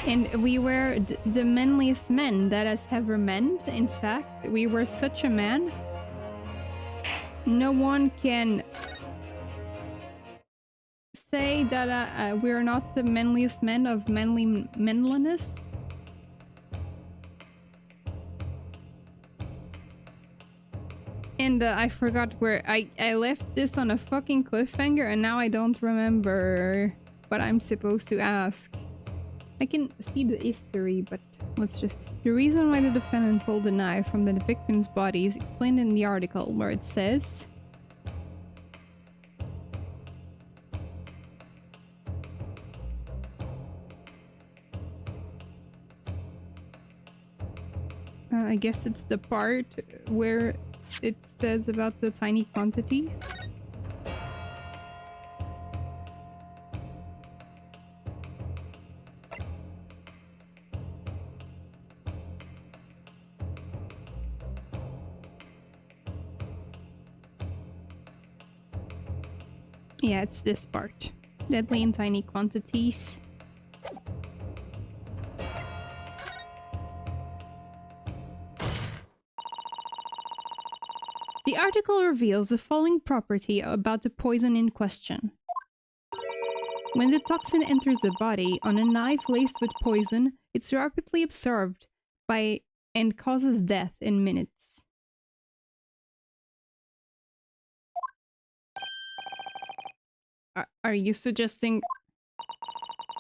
And we were the manliest men that has ever met. In fact, we were such a man. No one can say that we're not the manliest men of manliness. And I forgot where I left this on a fucking cliffhanger, and now I don't remember what I'm supposed to ask. I can see the history, but let's just... The reason why the defendant pulled the knife from the victim's body is explained in the article, where it says... I guess it's the part where it says about the tiny quantities. Yeah, it's this part. Deadly in tiny quantities. The article reveals the following property about the poison in question. When the toxin enters the body on a knife laced with poison, it's rapidly absorbed by and causes death in minutes. Are you suggesting...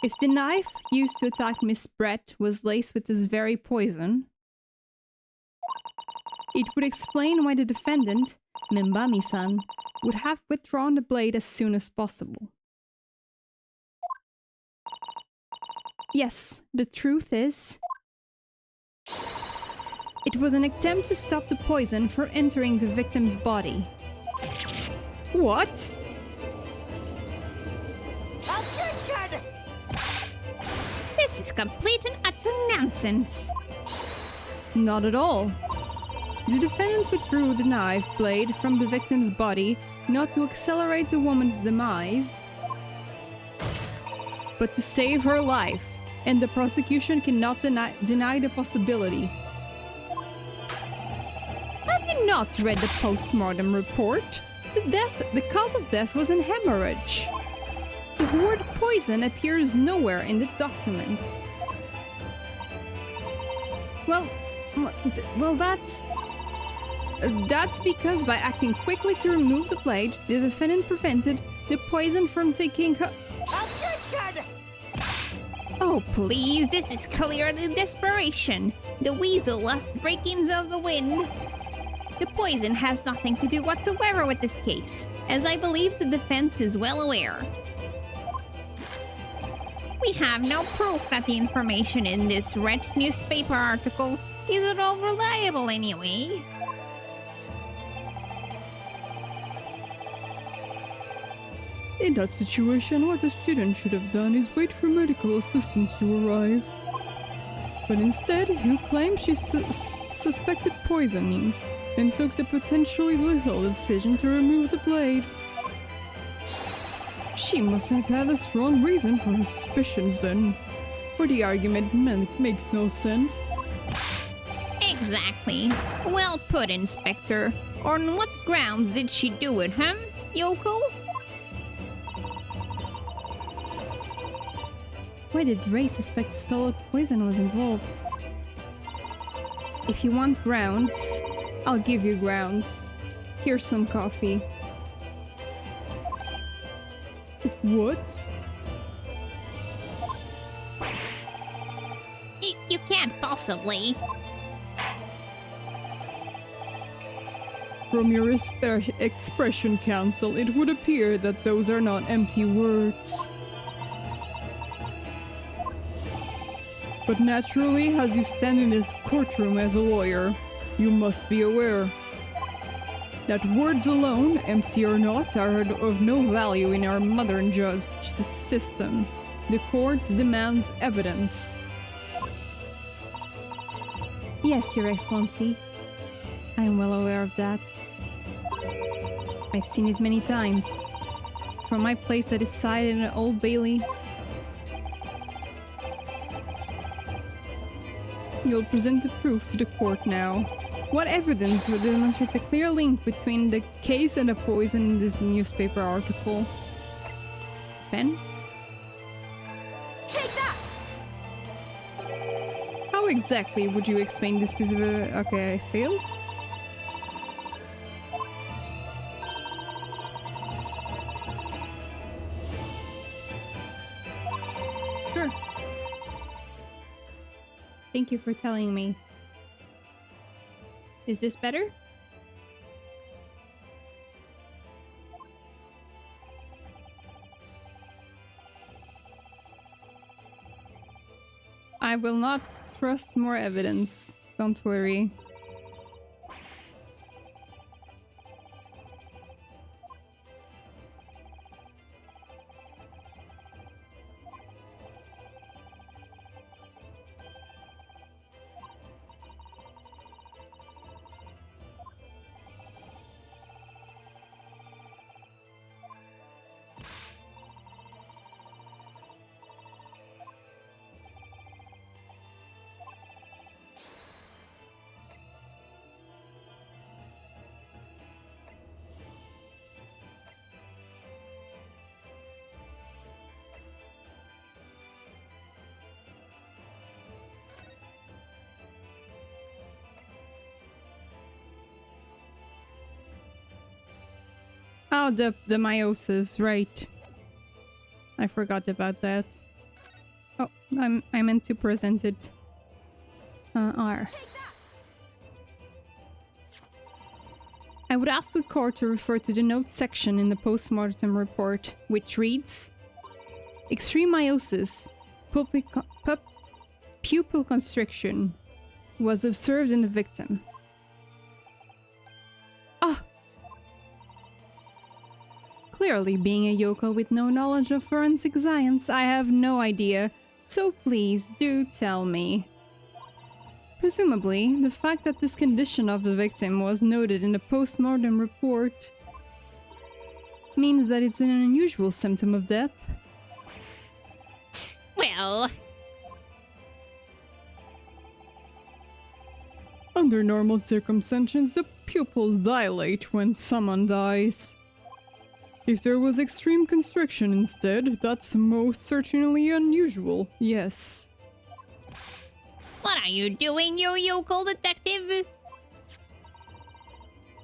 If the knife used to attack Miss Brett was laced with this very poison, it would explain why the defendant, Mimbami-san, would have withdrawn the blade as soon as possible. Yes, the truth is... It was an attempt to stop the poison from entering the victim's body. What? Objection! This is complete and utter nonsense. Not at all. The defendant withdrew the knife blade from the victim's body not to accelerate the woman's demise, but to save her life, and the prosecution cannot deny the possibility. Have you not read the post-mortem report? The cause of death was an hemorrhage. The word poison appears nowhere in the document. Well, that's because by acting quickly to remove the blade, the defendant prevented the poison from taking her... Objection! Oh, please, this is clearly desperation. The weasel lost breakings of the wind. The poison has nothing to do whatsoever with this case, as I believe the defense is well aware. We have no proof that the information in this red newspaper article is at all reliable anyway. In that situation, what the student should have done is wait for medical assistance to arrive. But instead, you claim she suspected poisoning and took the potentially lethal decision to remove the blade. She must have had a strong reason for her suspicions then, or the argument makes no sense. Exactly. Well put, Inspector. On what grounds did she do it, huh, Yoko? Why did Ray suspect stolen poison was involved? If you want grounds, I'll give you grounds. Here's some coffee. What? You can't possibly. From your expression, Counsel, it would appear that those are not empty words. But naturally, as you stand in this courtroom as a lawyer, you must be aware that words alone, empty or not, are of no value in our modern justice system. The court demands evidence. Yes, Your Excellency. I am well aware of that. I've seen it many times. From my place at his side in an Old Bailey. You'll present the proof to the court now. What evidence would demonstrate a clear link between the case and the poison in this newspaper article? Pen? Take that! How exactly would you explain this piece of... Okay, I failed? Sure. Thank you for telling me. Is this better? I will not trust more evidence. Don't worry. Oh, the meiosis, right. I forgot about that. Oh, I meant to present it. R. I would ask the court to refer to the notes section in the post-mortem report, which reads: extreme meiosis, pupil constriction, was observed in the victim. Ah! Clearly, being a yokel with no knowledge of forensic science, I have no idea, so please do tell me. Presumably, the fact that this condition of the victim was noted in the post-mortem report means that it's an unusual symptom of death. Well, Under normal circumstances, the pupils dilate when someone dies. If there was extreme constriction instead, that's most certainly unusual, yes. what are you doing, you yokel detective?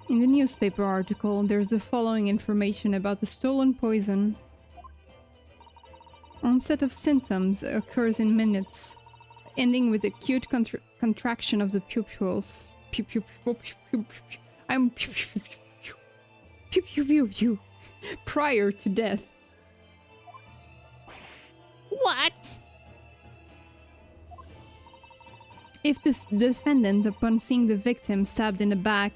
In the newspaper article, there's the following information about the stolen poison. Onset of symptoms occurs in minutes, ending with acute contraction of the pupils. Prior to death. What? If the defendant, upon seeing the victim stabbed in the back,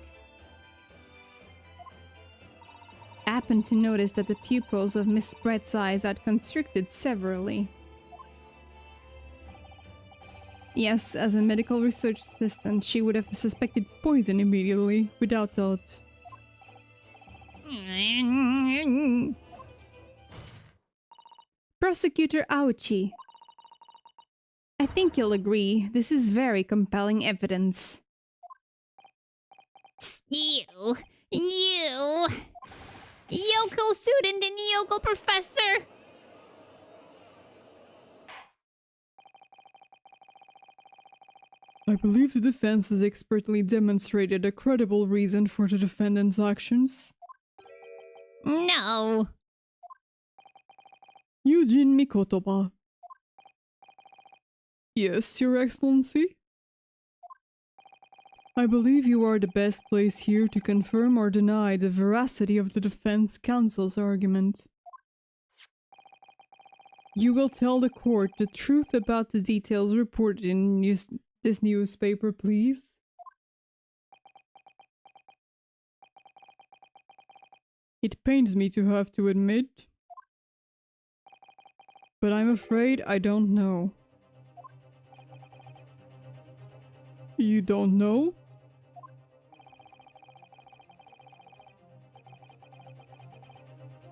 happened to notice that the pupils of Miss Brett's eyes had constricted severally. Yes, as a medical research assistant, she would have suspected poison immediately, without doubt. Prosecutor Aochi, I think you'll agree, this is very compelling evidence. You! Yokel student and yokel professor! I believe the defense has expertly demonstrated a credible reason for the defendant's actions. No. Eugene Mikotoba. Yes, Your Excellency? I believe you are the best place here to confirm or deny the veracity of the defense counsel's argument. You will tell the court the truth about the details reported in this newspaper, please. It pains me to have to admit, but I'm afraid I don't know. You don't know?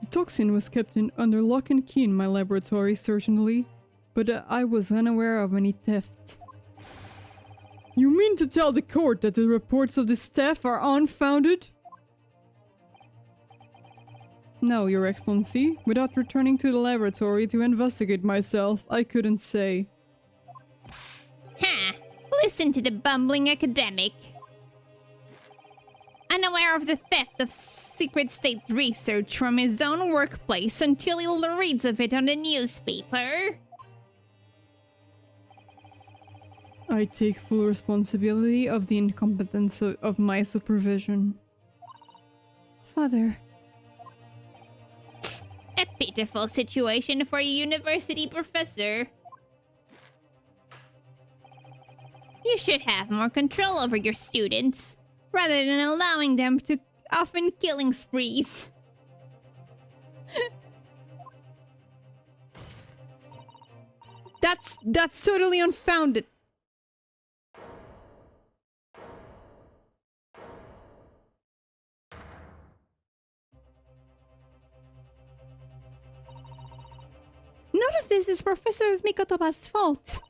The toxin was kept under lock and key in my laboratory, certainly, but I was unaware of any theft. You mean to tell the court that the reports of the staff are unfounded? No, Your Excellency. Without returning to the laboratory to investigate myself, I couldn't say. Ha! Listen to the bumbling academic. Unaware of the theft of secret state research from his own workplace until he reads of it on the newspaper. I take full responsibility of the incompetence of my supervision. Father. A pitiful situation for a university professor. You should have more control over your students, rather than allowing them to often killing sprees. That's totally unfounded. None of this is Professor Mikotoba's fault.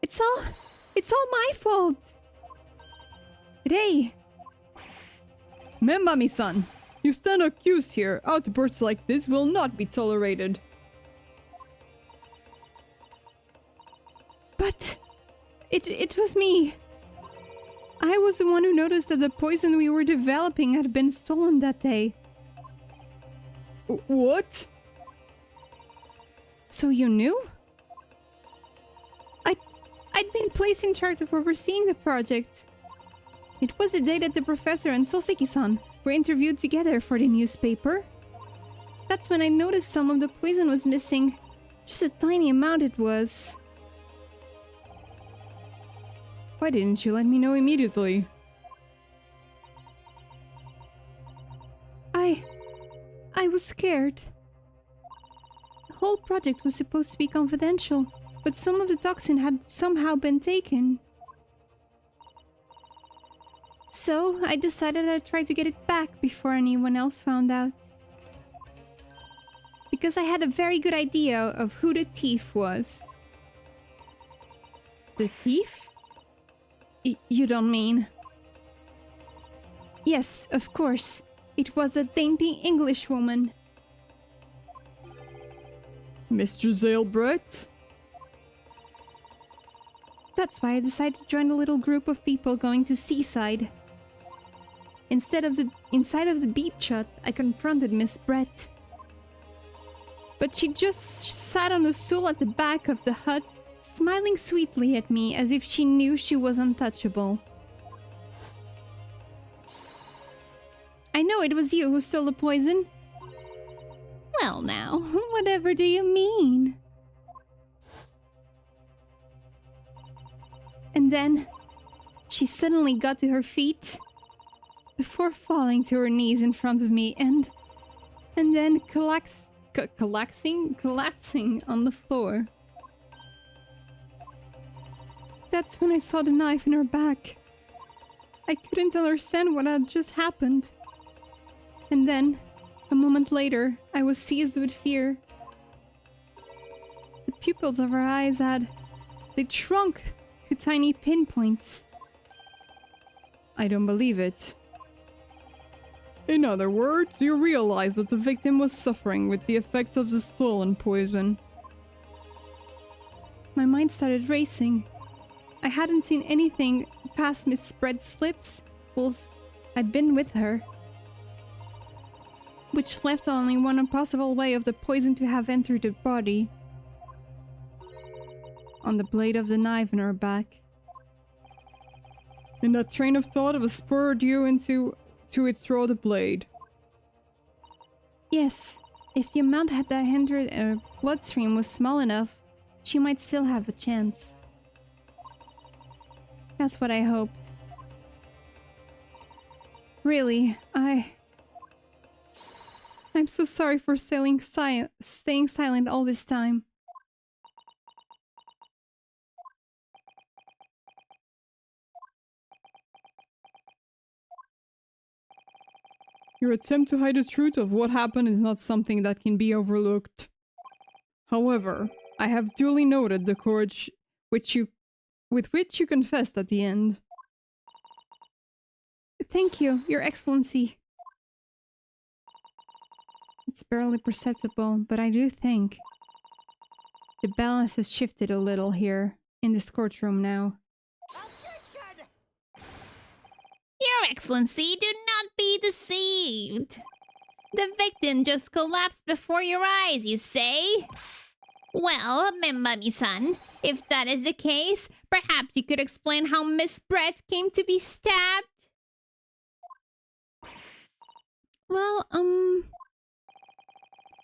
It's all my fault. Rei! Membami-san, you stand accused here. Outbursts like this will not be tolerated. But it was me. I was the one who noticed that the poison we were developing had been stolen that day. What? So you knew? I'd been placed in charge of overseeing the project. It was the day that the professor and Soseki-san were interviewed together for the newspaper. That's when I noticed some of the poison was missing. Just a tiny amount it was. Why didn't you let me know immediately? I was scared. The whole project was supposed to be confidential, but some of the toxin had somehow been taken. So, I decided I'd try to get it back before anyone else found out. Because I had a very good idea of who the thief was. The thief? You don't mean? Yes, of course. It was a dainty Englishwoman. Miss Giselle Brett? That's why I decided to join a little group of people going to Seaside. Inside of the beach hut, I confronted Miss Brett. But she just sat on a stool at the back of the hut, smiling sweetly at me as if she knew she was untouchable. I know it was you who stole the poison. Well now, whatever do you mean? And then, she suddenly got to her feet, before falling to her knees in front of me and then collapsing on the floor. That's when I saw the knife in her back. I couldn't understand what had just happened. And then, a moment later, I was seized with fear. The pupils of her eyes they shrunk to tiny pinpoints. I don't believe it. In other words, you realize that the victim was suffering with the effects of the stolen poison. My mind started racing. I hadn't seen anything past Miss Brett's lips whilst I'd been with her. Which left only one possible way of the poison to have entered the body. On the blade of the knife in her back. In that train of thought, it was spurred you to withdraw the blade. Yes, if the amount that entered her bloodstream was small enough, she might still have a chance. That's what I hoped. Really, I'm so sorry for staying silent all this time. Your attempt to hide the truth of what happened is not something that can be overlooked. However, I have duly noted the courage which you with which you confessed at the end. Thank you, Your Excellency. It's barely perceptible, but I do think the balance has shifted a little here in this courtroom now. Objection! Your Excellency, do not be deceived. The victim just collapsed before your eyes, you say? Well, Memami-san, if that is the case, perhaps you could explain how Miss Brett came to be stabbed? Well,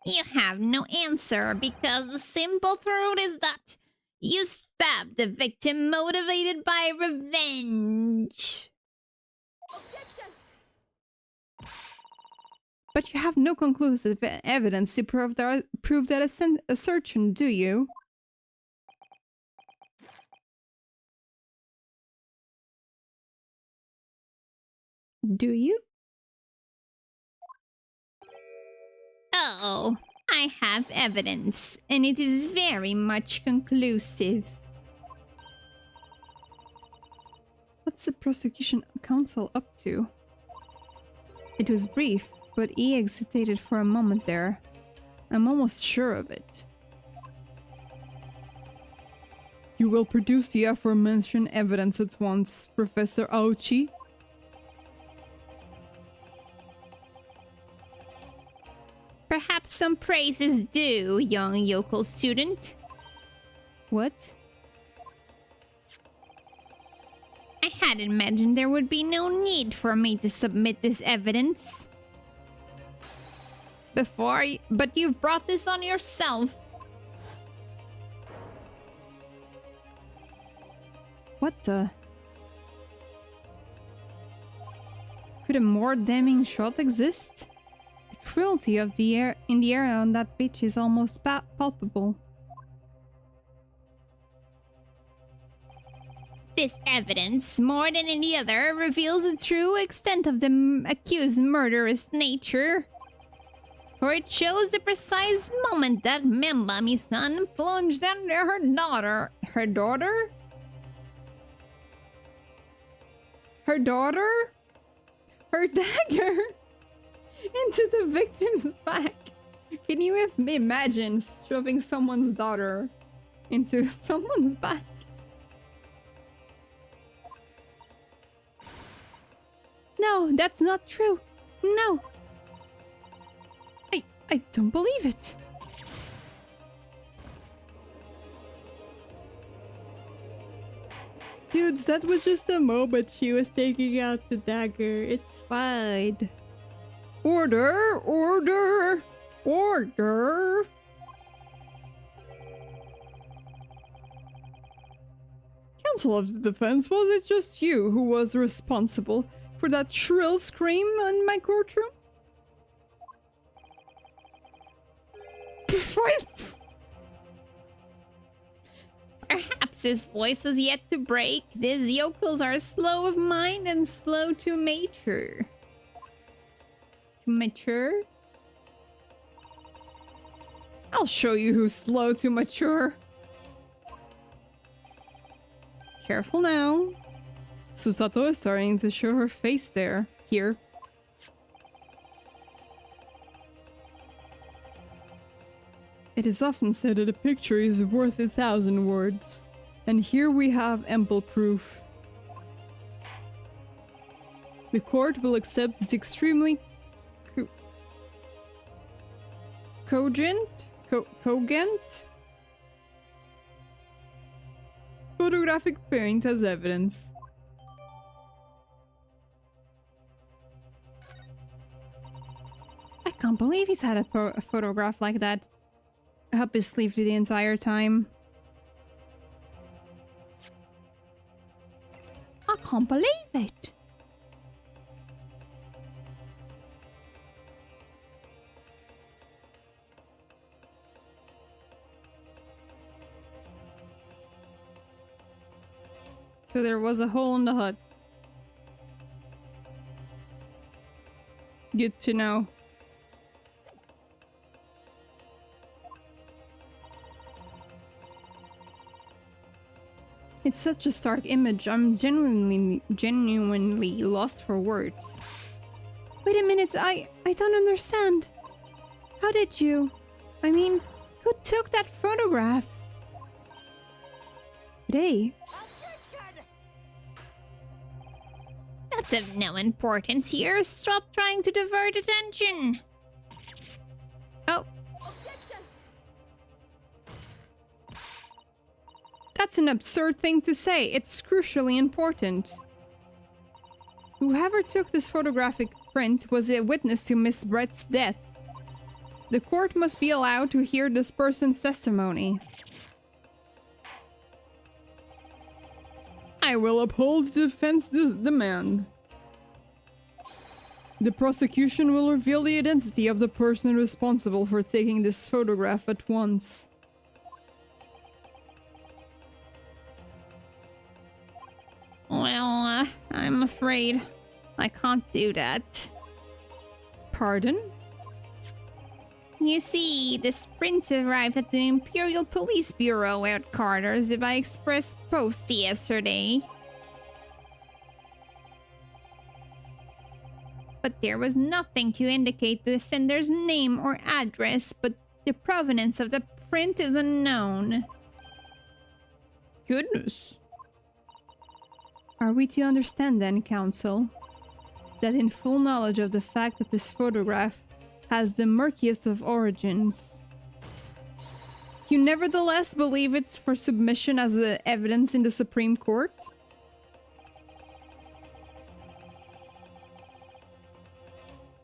you have no answer because the simple truth is that you stabbed the victim motivated by revenge. Objection! But you have no conclusive evidence to prove that assertion, do you? Do you? Oh, I have evidence, and it is very much conclusive. What's the prosecution counsel up to? It was brief, but he hesitated for a moment there. I'm almost sure of it. You will produce the aforementioned evidence at once, Professor Aochi. Perhaps some praise is due, young yokel student. What? I had imagined there would be no need for me to submit this evidence. But you've brought this on yourself. What the? Could a more damning shot exist? The cruelty of the air in the area on that beach is almost palpable. This evidence, more than any other, reveals the true extent of the accused's murderous nature. For it shows the precise moment that Memami-san plunged under her daughter. Her daughter? Her daughter? Her dagger into the victim's back. Can you imagine shoving someone's daughter into someone's back? No, that's not true. No. I don't believe it. Dudes, that was just a moment she was taking out the dagger. It's fine. Order! Order! Order! Counsel of the defense, was it just you who was responsible for that shrill scream in my courtroom? Perhaps his voice is yet to break. These yokels are slow of mind and slow to mature. To mature? I'll show you who's slow to mature. Careful now. Susato is starting to show her face there. Here. It is often said that a picture is worth 1,000 words. And here we have ample proof. The court will accept this extremely cogent photographic print as evidence. I can't believe he's had a photograph like that up his sleeve the entire time. I can't believe it. So there was a hole in the hut. Good to know. It's such a stark image. I'm genuinely lost for words. Wait a minute, I don't understand. How did you? I mean, who took that photograph? Ray. Objection! That's of no importance here. Stop trying to divert attention. Oh, Objection! that's an absurd thing to say. It's crucially important. Whoever took this photographic print was a witness to Miss Brett's death. The court must be allowed to hear this person's testimony. I will uphold the defense's demand. The prosecution will reveal the identity of the person responsible for taking this photograph at once. Well, I'm afraid I can't do that. Pardon? You see, this print arrived at the Imperial Police Bureau at Carter's by express post yesterday. But there was nothing to indicate the sender's name or address, but the provenance of the print is unknown. Goodness. Are we to understand then, Counsel, that in full knowledge of the fact that this photograph has the murkiest of origins, you nevertheless believe it for submission as evidence in the Supreme Court?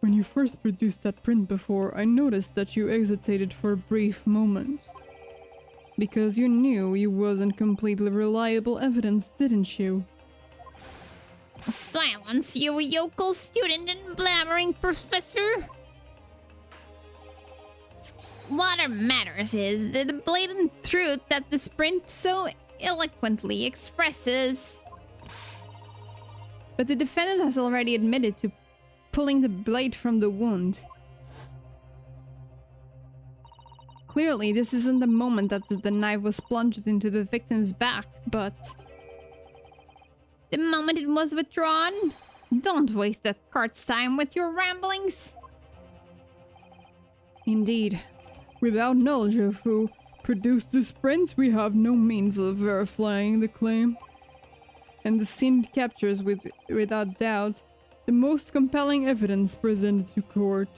When you first produced that print before, I noticed that you hesitated for a brief moment. Because you knew you wasn't completely reliable evidence, didn't you? Silence, you yokel student and blabbering professor! What matters is the blatant truth that this print so eloquently expresses. But the defendant has already admitted to pulling the blade from the wound. Clearly, this isn't the moment that the knife was plunged into the victim's back, but... The moment it was withdrawn? Don't waste the court's time with your ramblings. Indeed. Without knowledge of who produced this print, we have no means of verifying the claim. And the scene captures without doubt the most compelling evidence presented to court.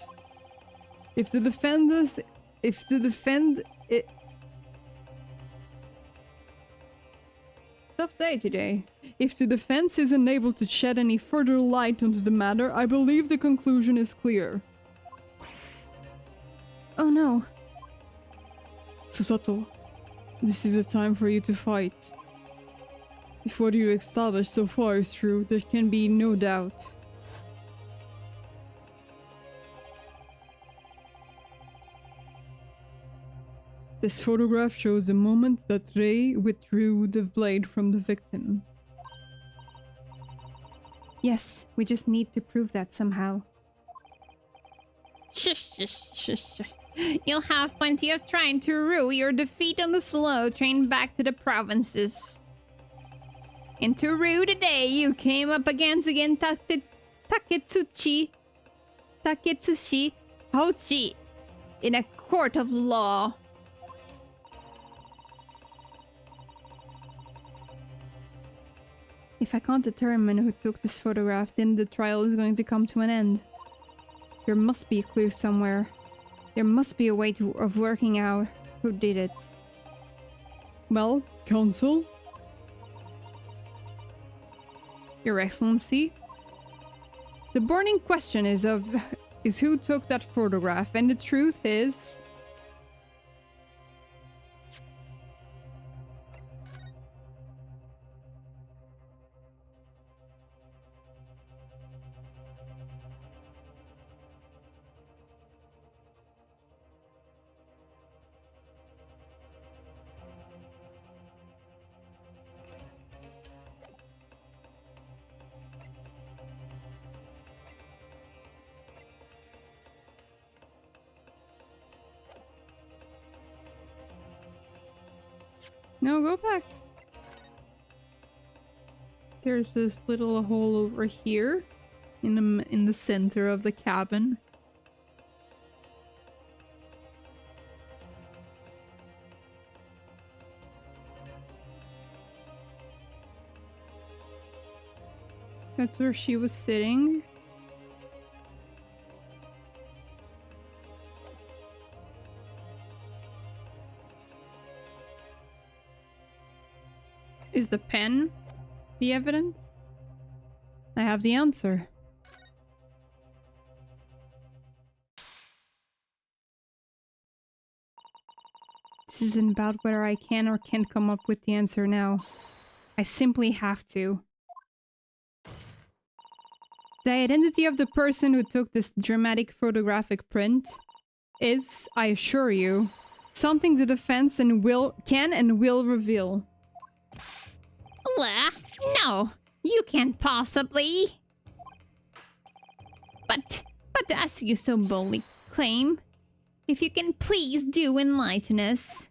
If the tough day today. If the defense is unable to shed any further light onto the matter, I believe the conclusion is clear. Oh no. Susato, this is a time for you to fight. If what you established so far is true, there can be no doubt. This photograph shows the moment that Rei withdrew the blade from the victim. Yes, we just need to prove that somehow. Shush, shush, shush, shush. You'll have plenty of time to rue your defeat on the slow train back to the provinces. And to rue the day you came up against Taketsushi Hochi in a court of law. If I can't determine who took this photograph, then the trial is going to come to an end. There must be a clue somewhere. There must be a way of working out who did it. Well, Counsel? Your Excellency? The burning question is who took that photograph, and the truth is... No, go back. There's this little hole over here in the center of the cabin. That's where she was sitting. Is the pen the evidence? I have the answer. This isn't about whether I can or can't come up with the answer now. I simply have to. The identity of the person who took this dramatic photographic print is, I assure you, something the defense can and will reveal. No, you can't possibly. But as you so boldly claim, if you can please do enlighten us.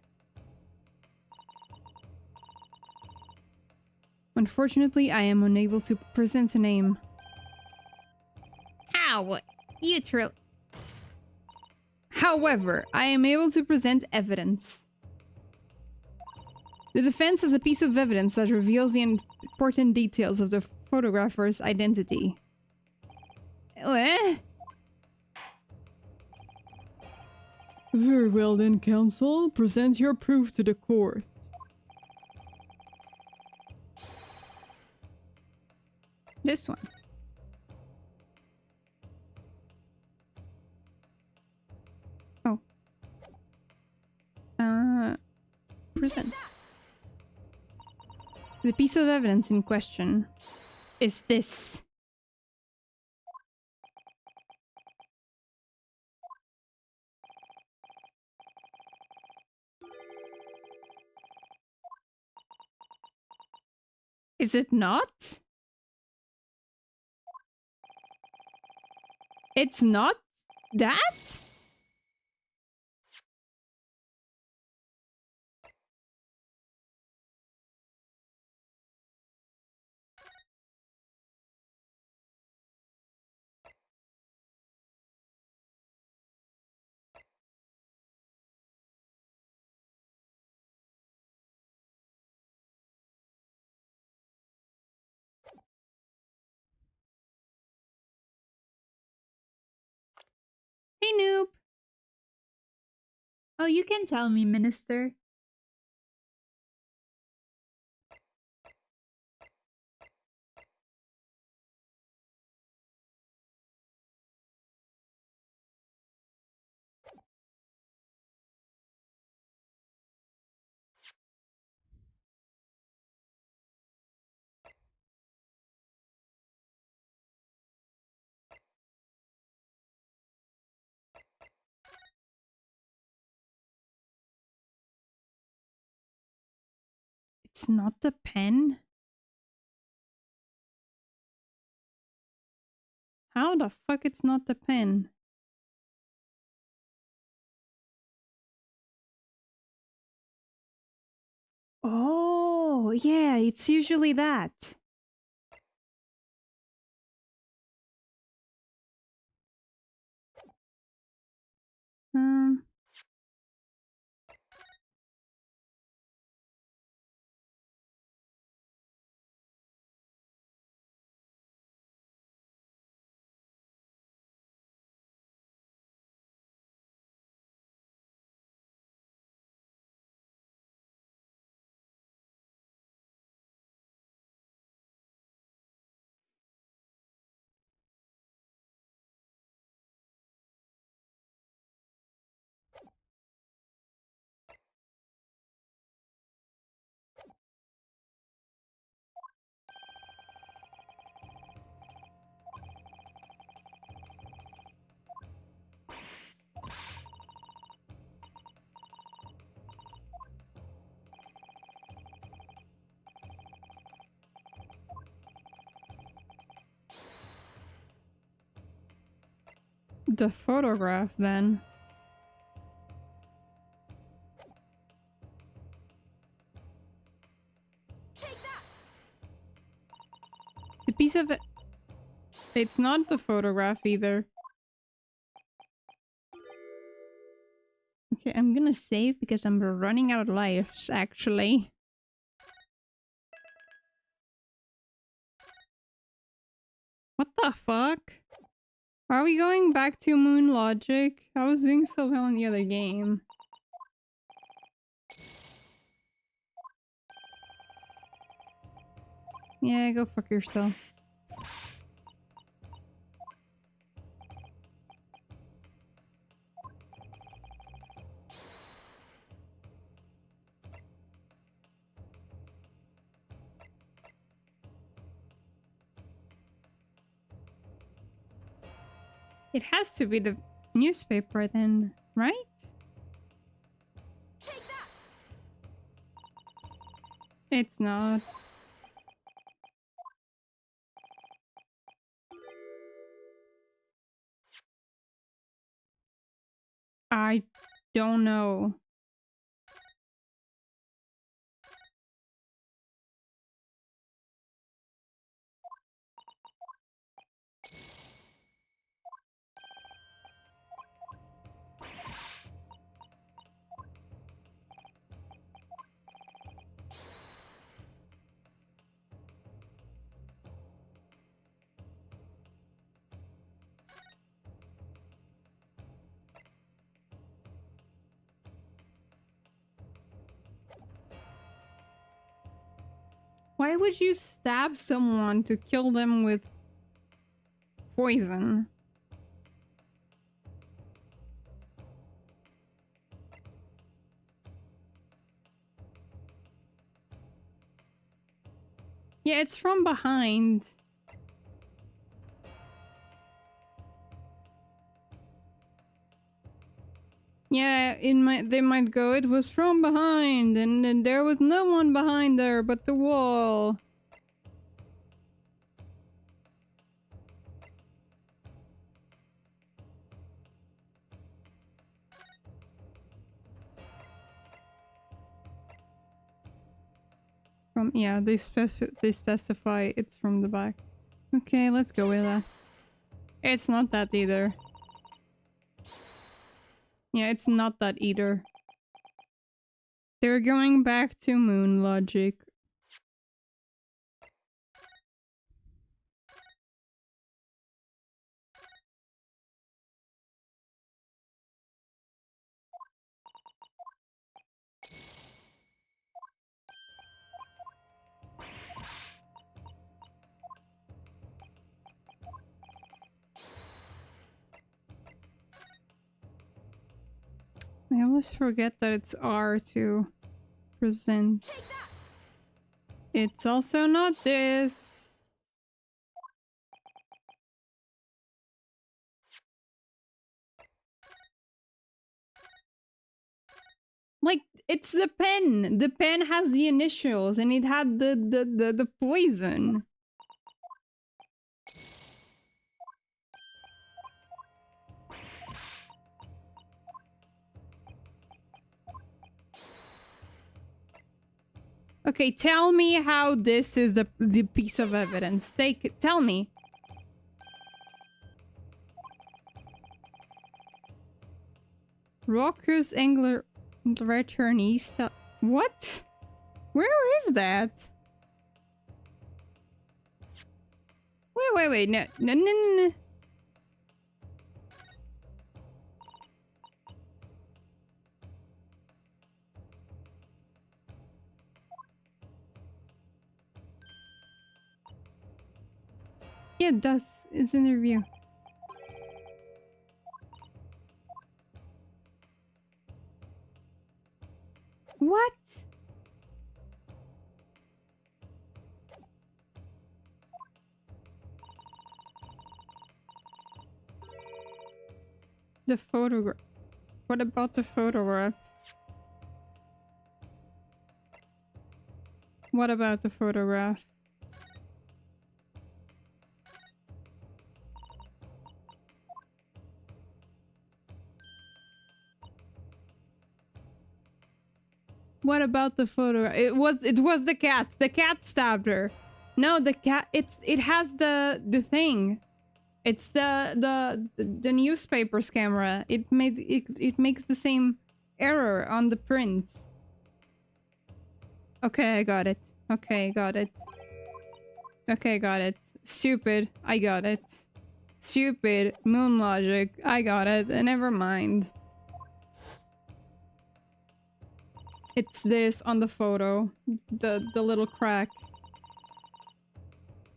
Unfortunately, I am unable to present a name. How? You However, I am able to present evidence. The defense has a piece of evidence that reveals the important details of the photographer's identity. Very well then, counsel. Present your proof to the court. This one. Oh. Present. The piece of evidence in question is this. Is it not? It's not that? Hey, noob. Oh, you can tell me, Minister. It's not the pen? How the fuck it's not the pen? Oh, yeah, it's usually that. Um... The photograph, then. Take that! piece of it. It's not the photograph either. Okay, I'm gonna save because I'm running out of lives, actually. What the fuck? Are we going back to Moon Logic? I was doing so well in the other game. Yeah, go fuck yourself. It has to be the newspaper then, right? Take that! It's not. I don't know. Why would you stab someone to kill them with poison? Yeah, it's from behind. Yeah, they might go, it was from behind, and then there was no one behind there but the wall. Yeah, they specify it's from the back. Okay, let's go with that. It's not that either. Yeah, it's not that either. They're going back to Moon Logic. I always forget that it's R to present. It's also not this. Like, it's the pen. The pen has the initials and it had the poison. Okay, tell me how this is the piece of evidence. Tell me. Raucous Angler attorney. What? Where is that? Wait. No. Yeah, it does. It's in the review. What? The photograph. What about the photograph? What about the photograph? What about the photograph? It was the cat. The cat stabbed her. No, the cat. It has the thing. It's the newspaper's camera. It makes the same error on the print. Okay, I got it. Okay, got it. Okay, got it. Stupid. I got it. Stupid. Moon logic. I got it. Never mind. It's this on the photo. The little crack.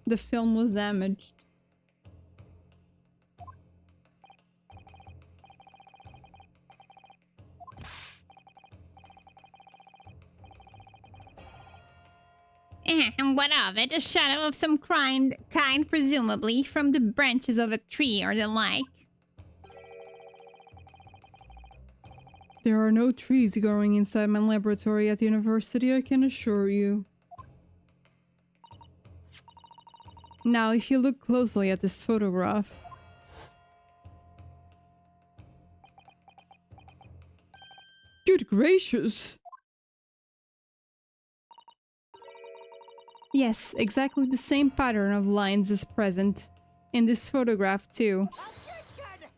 The film was damaged. And what of it? A shadow of some kind, presumably, from the branches of a tree or the like. There are no trees growing inside my laboratory at the university, I can assure you. Now, if you look closely at this photograph... Good gracious! Yes, exactly the same pattern of lines is present in this photograph too. Objection!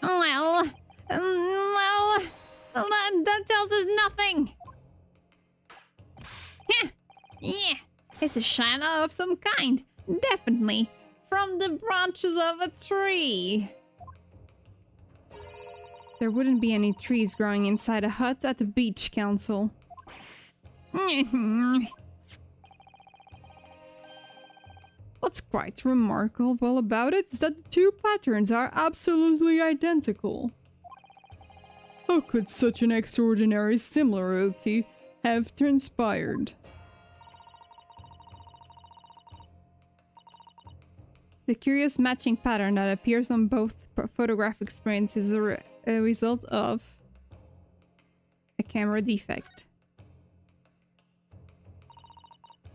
Well, that tells us nothing. Yeah, it's a shadow of some kind, definitely, from the branches of a tree. There wouldn't be any trees growing inside a hut at the beach, Council. What's quite remarkable about it is that the two patterns are absolutely identical. How could such an extraordinary similarity have transpired? The curious matching pattern that appears on both photographic prints is a result of a camera defect.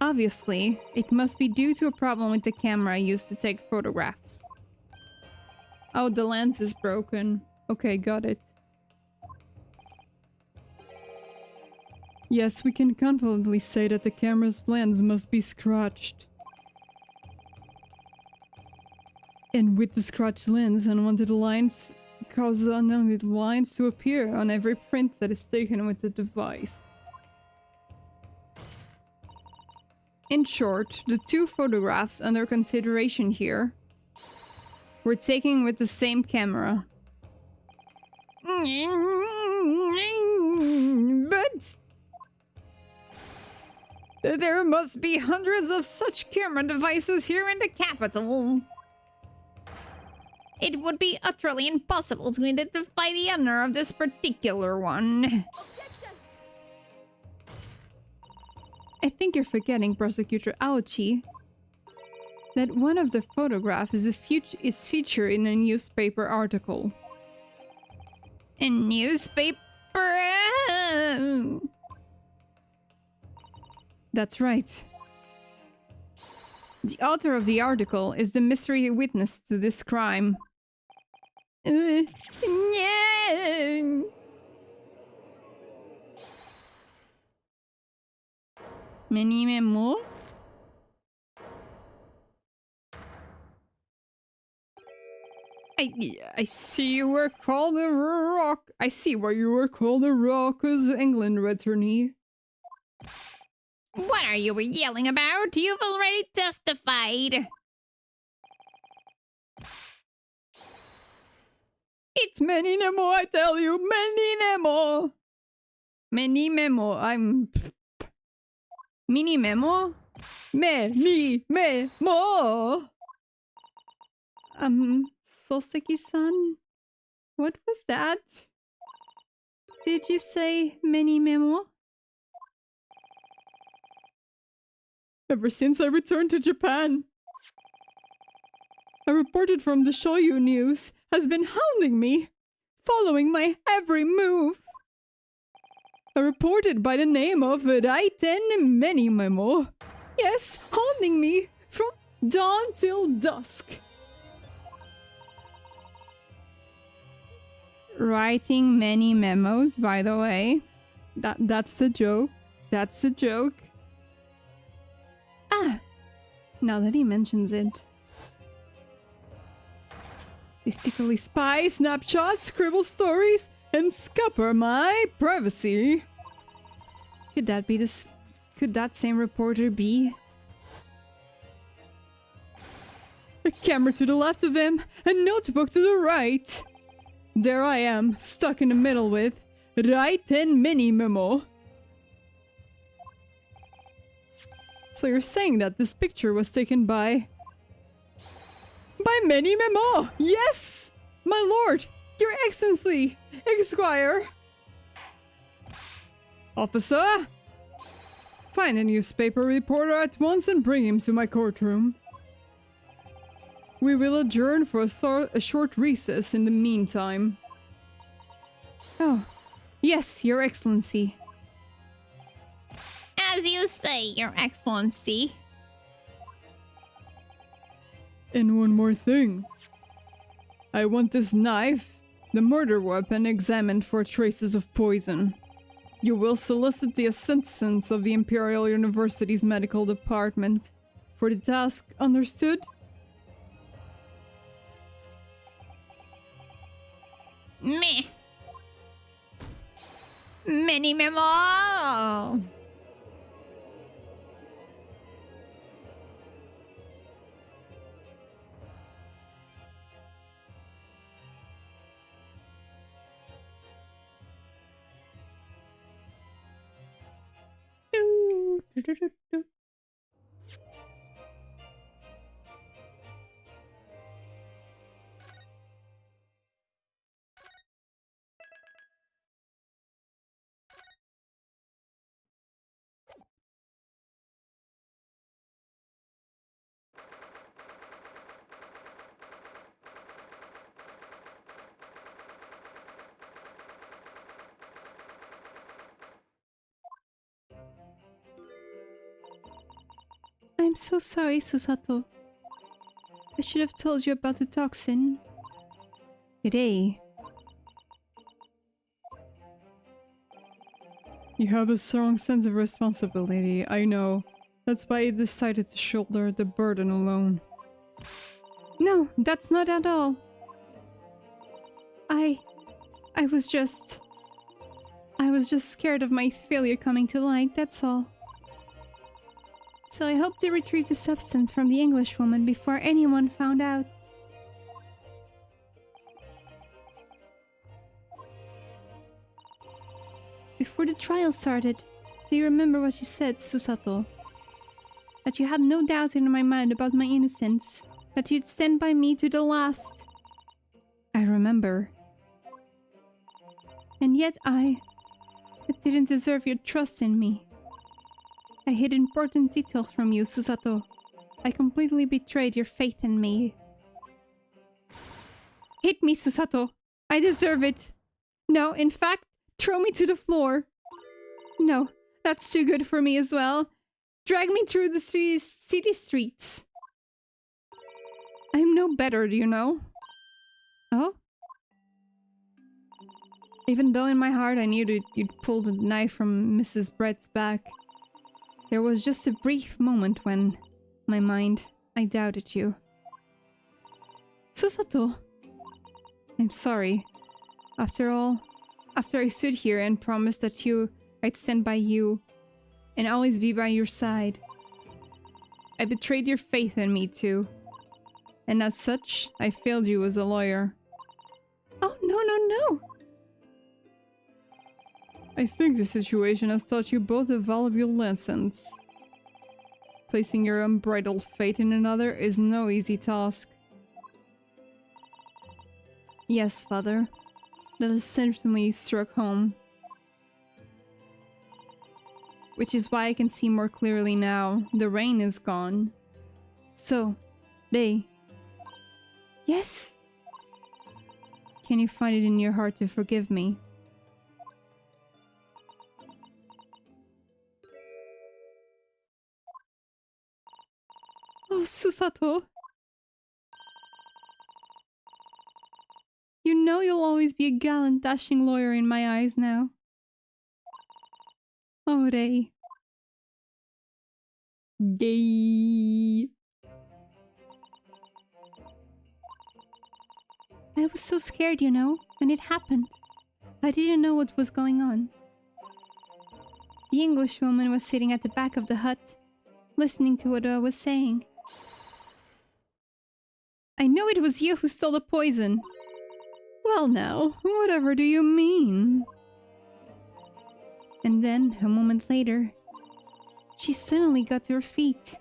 Obviously, it must be due to a problem with the camera used to take photographs. Oh, the lens is broken. Okay, got it. Yes, we can confidently say that the camera's lens must be scratched. And with the scratched lens, unwanted lines cause unwanted lines to appear on every print that is taken with the device. In short, the two photographs under consideration here were taken with the same camera. But there must be hundreds of such camera devices here in the capital. It would be utterly impossible to identify the owner of this particular one. Objection! I think you're forgetting, Prosecutor Aochi, that one of the photographs is featured in a newspaper article. A newspaper? That's right. The author of the article is the mystery witness to this crime. Yeah. Many memo? I see you were called the Rock. I see why you were called the Rockers England attorney. What are you yelling about? You've already testified. It's many Nemo, I tell you, many Nemo. Many memo. I'm mini memo. Many memo. Soseki-san, what was that? Did you say many memo? Ever since I returned to Japan, a reporter from the Shoyu News has been hounding me, following my every move. A reporter by the name of Raiten Many Memo. Yes, hounding me from dawn till dusk. Writing many memos, by the way. That's a joke. That's a joke. Ah, Now that he mentions it. They secretly spy, snapshots, scribble stories, and scupper my privacy. Could that be this? Could that same reporter be? A camera to the left of him, a notebook to the right. There I am, stuck in the middle with Right and Mini Memo. So you're saying that this picture was taken by Mini Memo? Yes! My lord, your excellency, Esquire. Officer! Find a newspaper reporter at once and bring him to my courtroom. We will adjourn for a short recess in the meantime. Oh, yes, your excellency. As you say, Your Excellency. And one more thing. I want this knife, the murder weapon, examined for traces of poison. You will solicit the assistance of the Imperial University's medical department for the task, understood? Meh. Mini Memo! I'm so sorry, Susato. I should have told you about the toxin. Today. You have a strong sense of responsibility, I know. That's why you decided to shoulder the burden alone. No, that's not at all. I was just scared of my failure coming to light, that's all. So I hope to retrieve the substance from the Englishwoman before anyone found out. Before the trial started, do you remember what you said, Susato? That you had no doubt in my mind about my innocence, that you'd stand by me to the last. I remember. And yet I didn't deserve your trust in me. I hid important details from you, Susato. I completely betrayed your faith in me. Hit me, Susato. I deserve it. No, in fact, throw me to the floor. No, that's too good for me as well. Drag me through the city streets. I'm no better, do you know? Oh? Even though in my heart I knew that you'd pull the knife from Mrs. Brett's back, there was just a brief moment when, my mind, I doubted you. Susato! I'm sorry. After all, after I stood here and promised that I'd stand by you, and always be by your side, I betrayed your faith in me too. And as such, I failed you as a lawyer. Oh, no, no, no! I think the situation has taught you both a valuable lessons. Placing your unbridled faith in another is no easy task. Yes, father. That has certainly struck home. Which is why I can see more clearly now. The rain is gone. So, they... Yes? Can you find it in your heart to forgive me? Oh, Susato. You know you'll always be a gallant, dashing lawyer in my eyes now. Oh, Rei. Gay. I was so scared, when it happened. I didn't know what was going on. The Englishwoman was sitting at the back of the hut, listening to what I was saying. I know it was you who stole the poison. Well now, whatever do you mean? And then, a moment later, she suddenly got to her feet.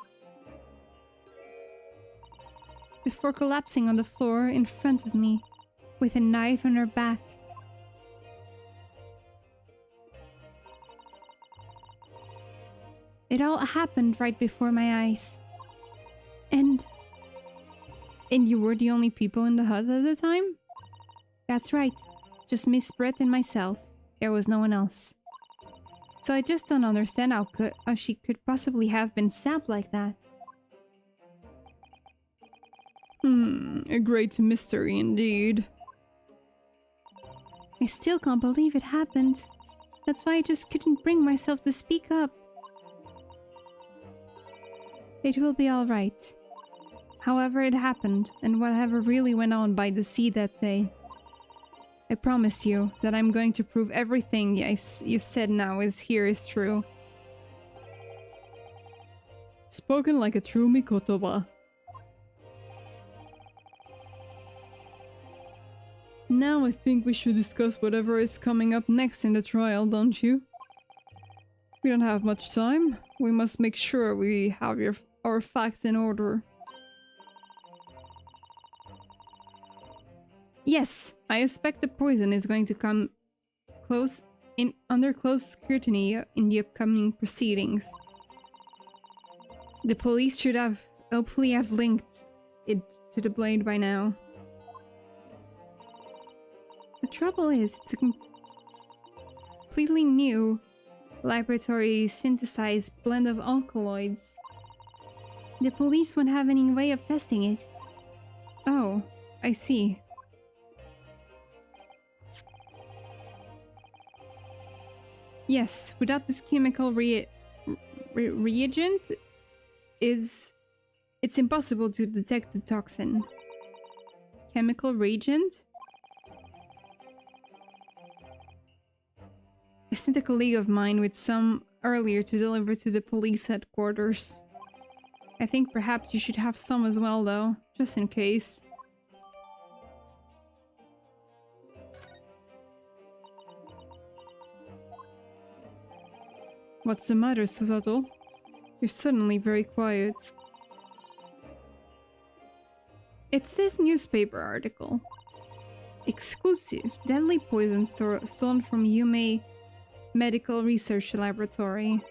Before collapsing on the floor in front of me, with a knife on her back. It all happened right before my eyes. And you were the only people in the hut at the time? That's right. Just Miss Brett and myself. There was no one else. So I just don't understand how she could possibly have been stabbed like that. A great mystery indeed. I still can't believe it happened. That's why I just couldn't bring myself to speak up. It will be alright. However it happened, and whatever really went on by the sea that day. I promise you that I'm going to prove everything you said now is true. Spoken like a true Mikotoba. Now I think we should discuss whatever is coming up next in the trial, don't you? We don't have much time. We must make sure we have our facts in order. Yes, I expect the poison is going to come under close scrutiny in the upcoming proceedings. The police should hopefully have linked it to the blade by now. The trouble is, it's a completely new laboratory synthesized blend of alkaloids. The police won't have any way of testing it. Oh, I see. Yes, without this chemical reagent, it's impossible to detect the toxin. Chemical reagent? I sent a colleague of mine with some earlier to deliver to the police headquarters. I think perhaps you should have some as well, though, just in case. What's the matter, Susato? You're suddenly very quiet. It's this newspaper article. Exclusive deadly poison stolen from Yume Medical Research Laboratory.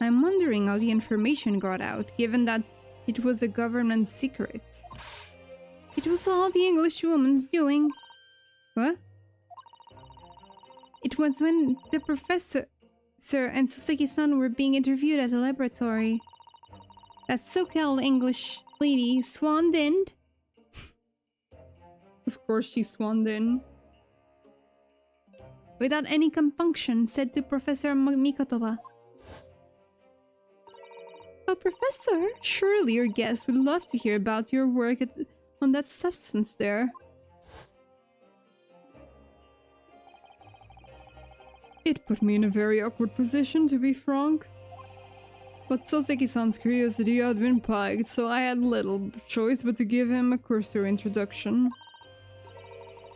I'm wondering how the information got out, given that it was a government secret. It was all the Englishwoman's doing. What? It was when the professor and Soseki-san were being interviewed at the laboratory. That so-called English lady swanned in. Of course she swanned in. Without any compunction, said to Professor Mikotoba. Oh, Professor, surely your guest would love to hear about your work on that substance there. It put me in a very awkward position, to be frank. But Soseki-san's curiosity had been piqued, so I had little choice but to give him a cursory introduction.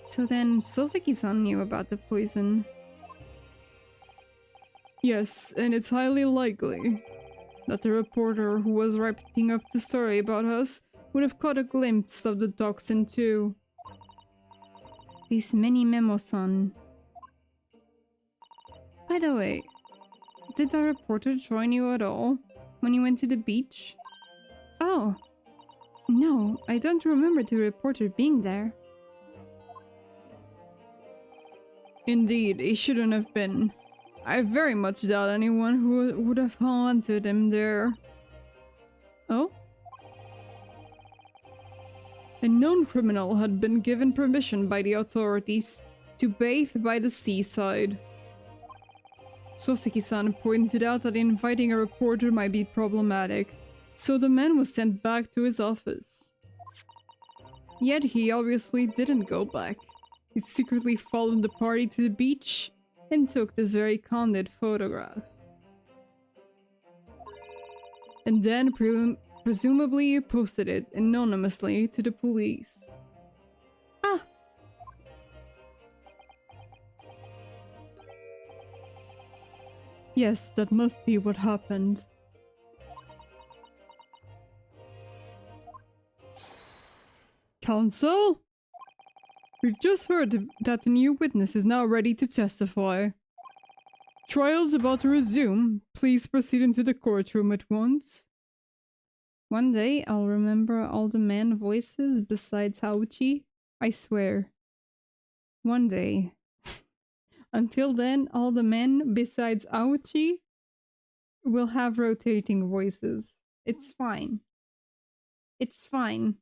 So then, Soseki-san knew about the poison. Yes, and it's highly likely that the reporter who was writing up the story about us would have caught a glimpse of the toxin too. These many memos-san. By the way, did the reporter join you at all when you went to the beach? Oh, no, I don't remember the reporter being there. Indeed, he shouldn't have been. I very much doubt anyone who would have haunted him there. Oh? A known criminal had been given permission by the authorities to bathe by the seaside. Soseki-san pointed out that inviting a reporter might be problematic, so the man was sent back to his office. Yet he obviously didn't go back. He secretly followed the party to the beach and took this very candid photograph. And then presumably posted it anonymously to the police. Ah! Yes, that must be what happened. Counsel? We've just heard that the new witness is now ready to testify. Trial's about to resume. Please proceed into the courtroom at once. One day I'll remember all the man voices besides Hauchi. I swear. One day. Until then, all the men besides Hauchi will have rotating voices. It's fine. It's fine.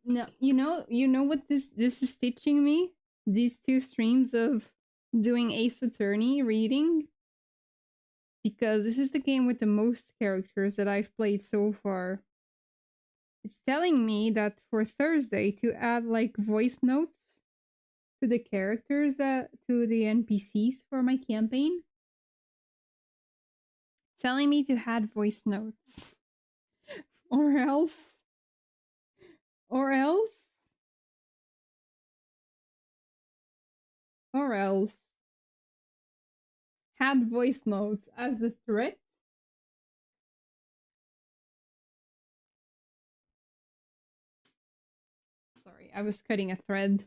No, you know what this is teaching me? These two streams of doing Ace Attorney reading, because this is the game with the most characters that I've played so far. It's telling me that for Thursday to add like voice notes to the characters to the NPCs for my campaign. It's telling me to add voice notes. Or else had voice notes as a threat. Sorry, I was cutting a thread.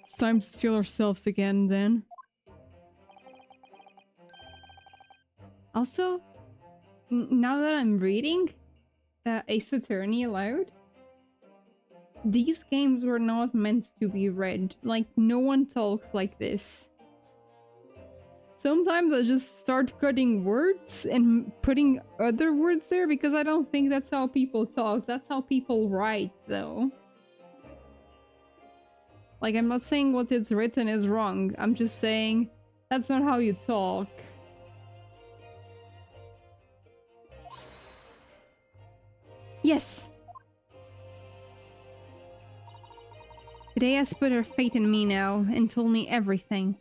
It's time to steal ourselves again, then. Also, now that I'm reading Ace Attorney aloud, these games were not meant to be read. Like, no one talks like this. Sometimes I just start cutting words and putting other words there because I don't think that's how people talk. That's how people write, though. Like, I'm not saying what it's written is wrong. I'm just saying that's not how you talk. Yes! Today has put her faith in me now and told me everything.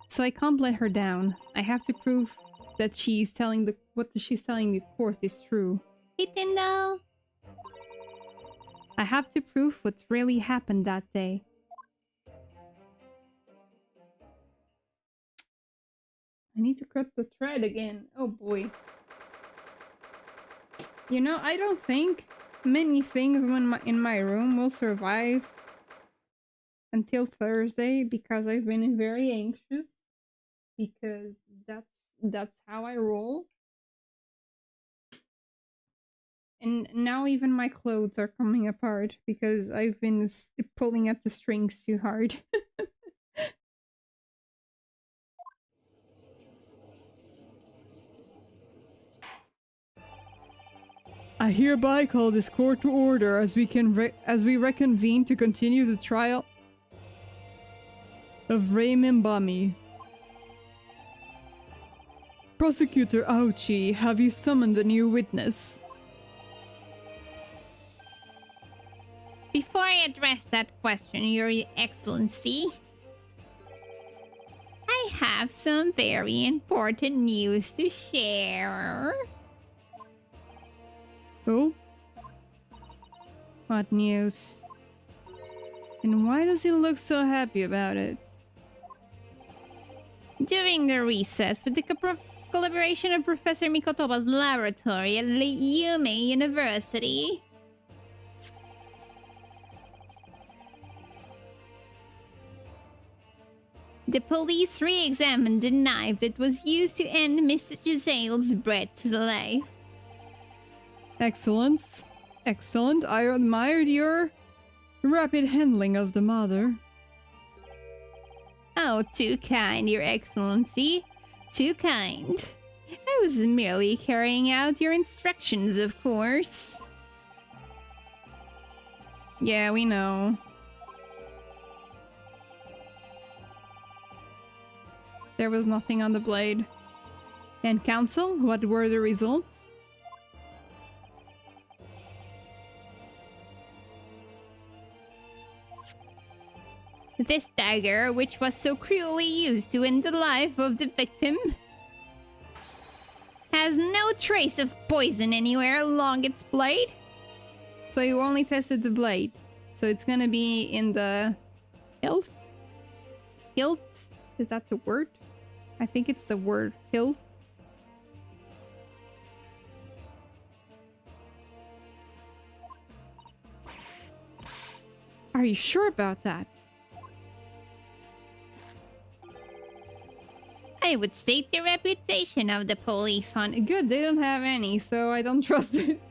So I can't let her down. I have to prove that she's telling what she's telling the court is true. Nintendo! I have to prove what really happened that day. I need to cut the thread again. Oh boy. You know, I don't think many things in my room will survive until Thursday because I've been very anxious. Because that's how I roll. And now even my clothes are coming apart because I've been pulling at the strings too hard. I hereby call this court to order as we reconvene to continue the trial of Ray Mimbami. Prosecutor Auchi, have you summoned a new witness? Before I address that question, Your Excellency, I have some very important news to share. Oh? What news? And why does he look so happy about it? During the recess with the collaboration of Professor Mikotoba's laboratory at Yume University, the police re-examined the knife that was used to end Miss Giselle's breathless life. Excellent. Excellent. I admired your rapid handling of the matter. Oh, too kind, Your Excellency. Too kind. I was merely carrying out your instructions, of course. Yeah, we know. There was nothing on the blade. And council, what were the results? This dagger, which was so cruelly used to end the life of the victim, has no trace of poison anywhere along its blade. So you only tested the blade. So it's gonna be in the hilt? Hilt? Is that the word? I think it's the word hilt. Are you sure about that? I would state the reputation of the police on... Good, they don't have any, so I don't trust it.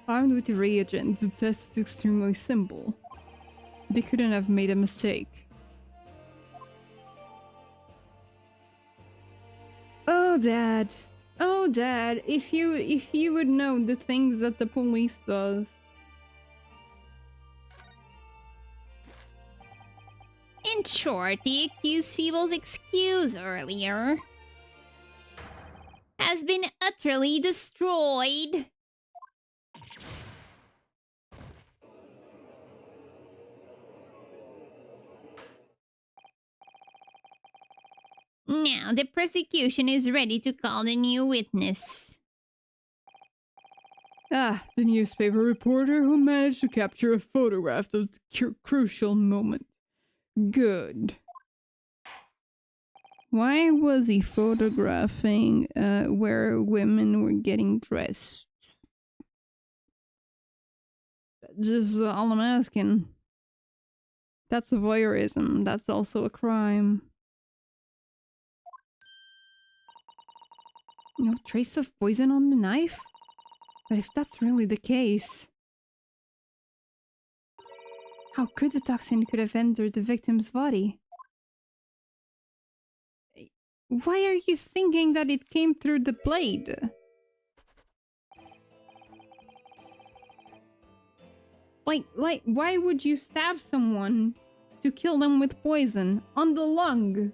Armed with the reagent, the test is extremely simple. They couldn't have made a mistake. Oh, Dad. Oh, Dad, if you would know the things that the police does. In short, the accused people's excuse earlier has been utterly destroyed. Now the prosecution is ready to call the new witness. Ah, the newspaper reporter who managed to capture a photograph of the crucial moment. Good. Why was he photographing where women were getting dressed? Just all I'm asking. That's voyeurism. That's also a crime. No trace of poison on the knife? But if that's really the case... How could the toxin could have entered the victim's body? Why are you thinking that it came through the blade? Why would you stab someone to kill them with poison on the lung?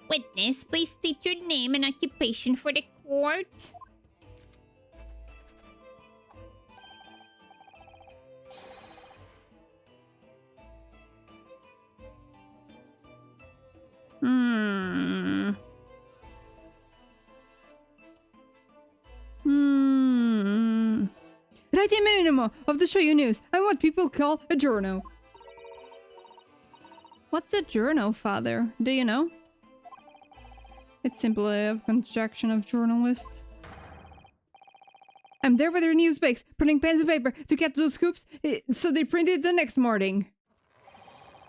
Witness, please state your name and occupation for the court. Writing minimum of the Shoyu News. I'm what people call a journal. What's a journal, Father? Do you know? It's simply a construction of journalists. I'm there with their news bags, printing pens and paper to catch those scoops, so they print it the next morning.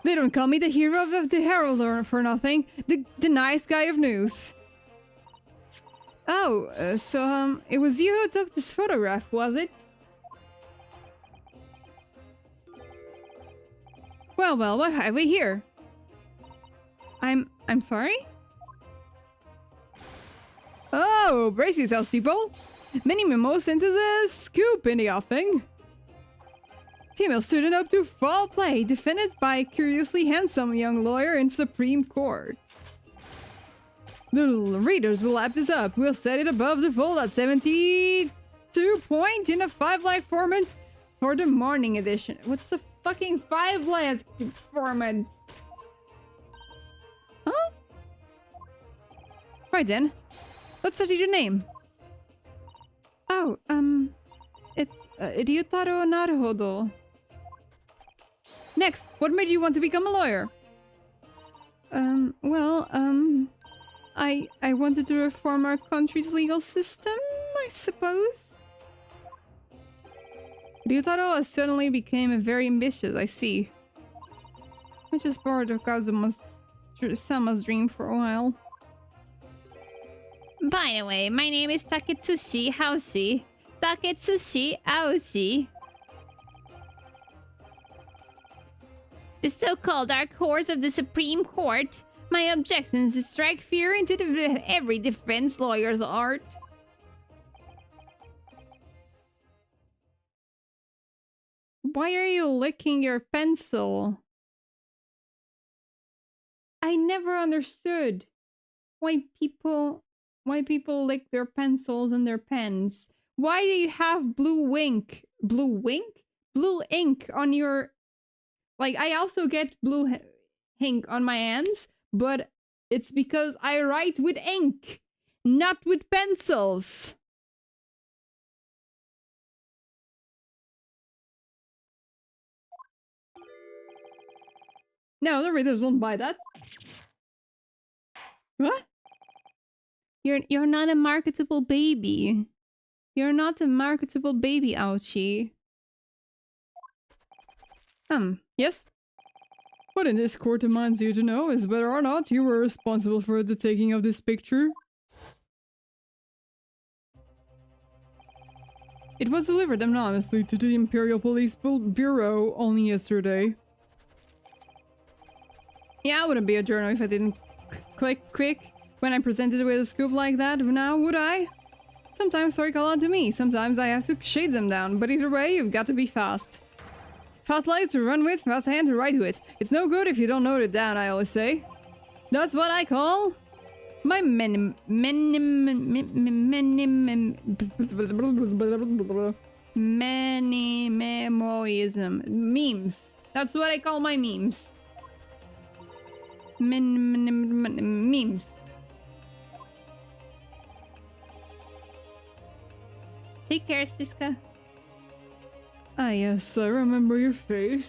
They don't call me the hero of the Herald for nothing. The nice guy of news. Oh, so it was you who took this photograph, was it? Well, what have we here? I'm sorry? Oh, brace yourselves, people. Many memos sent us a scoop in the offing. Female student up to foul play, defended by curiously handsome young lawyer in Supreme Court. The readers will lap this up. We'll set it above the fold at 72 point in a 5-lag format for the morning edition. What's a fucking 5-lag format? Huh? Right then. Let's study your name. Oh, it's Ryutaro Naruhodo. Next, what made you want to become a lawyer? I wanted to reform our country's legal system, I suppose. Ryutaro suddenly became very ambitious, I see. I just borrowed Kazuma's dream for a while. By the way, my name is Taketsushi Aoshi. Taketsushi Aoshi. The so-called Dark Horse of the Supreme Court. My objections strike fear into every defense lawyer's art. Why are you licking your pencil? I never understood why people lick their pencils and their pens. Why do you have blue ink? Blue ink? Blue ink on your... Like, I also get blue ink on my hands, but it's because I write with ink, not with pencils. No, the readers won't buy that. What? You're not a marketable baby. You're not a marketable baby, Ouchie. Yes? What in this court demands you to know is whether or not you were responsible for the taking of this picture. It was delivered anonymously to the Imperial Police Bureau only yesterday. Yeah, I wouldn't be a journal if I didn't click quick when I presented with a scoop like that now, would I? Sometimes stories call out to me, sometimes I have to shade them down, but either way, you've got to be fast. Fast legs to run with, fast hand to write with. It's no good if you don't note it down, I always say. That's what I call my many memoism. Memes. That's what I call my memes. Memes. Take care, Siska. Ah yes, I remember your face.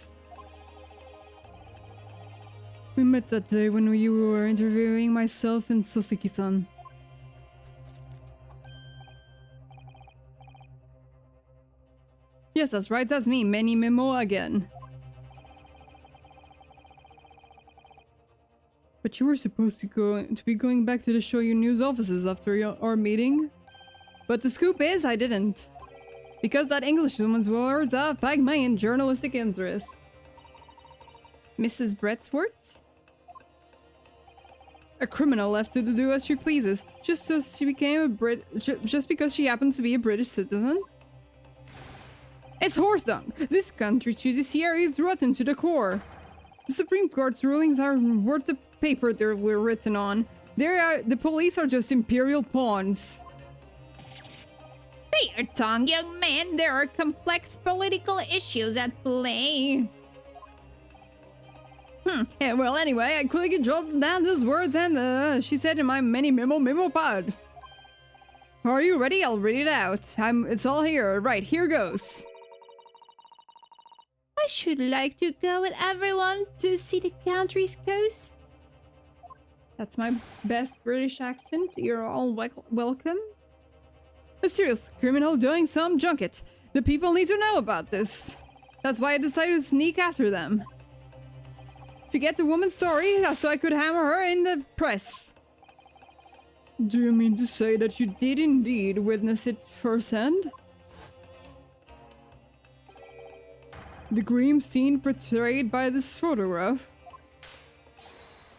We met that day when you were interviewing myself and Soseki-san. Yes, that's right, that's me, Many Memo again. But you were supposed to be going back to the Shoyu News offices after our meeting. But the scoop is, I didn't. Because that Englishwoman's words have piqued my journalistic interest. Mrs. Bretsworth? A criminal left to do as she pleases, just so she became just because she happens to be a British citizen? It's horse dung! This country's judiciary is rotten to the core. The Supreme Court's rulings are worth the paper they were written on. The police are just imperial pawns. Stay your tongue, young man. There are complex political issues at play. Yeah, well, anyway, I quickly jotted down those words and, she said in my many memo pod. Are you ready? I'll read it out. It's all here. Right, here goes. I should like to go with everyone to see the country's coast. That's my best British accent. You're all welcome. A serious criminal doing some junket. The people need to know about this. That's why I decided to sneak after them. To get the woman's story, so I could hammer her in the press. Do you mean to say that you did indeed witness it firsthand? The grim scene portrayed by this photograph?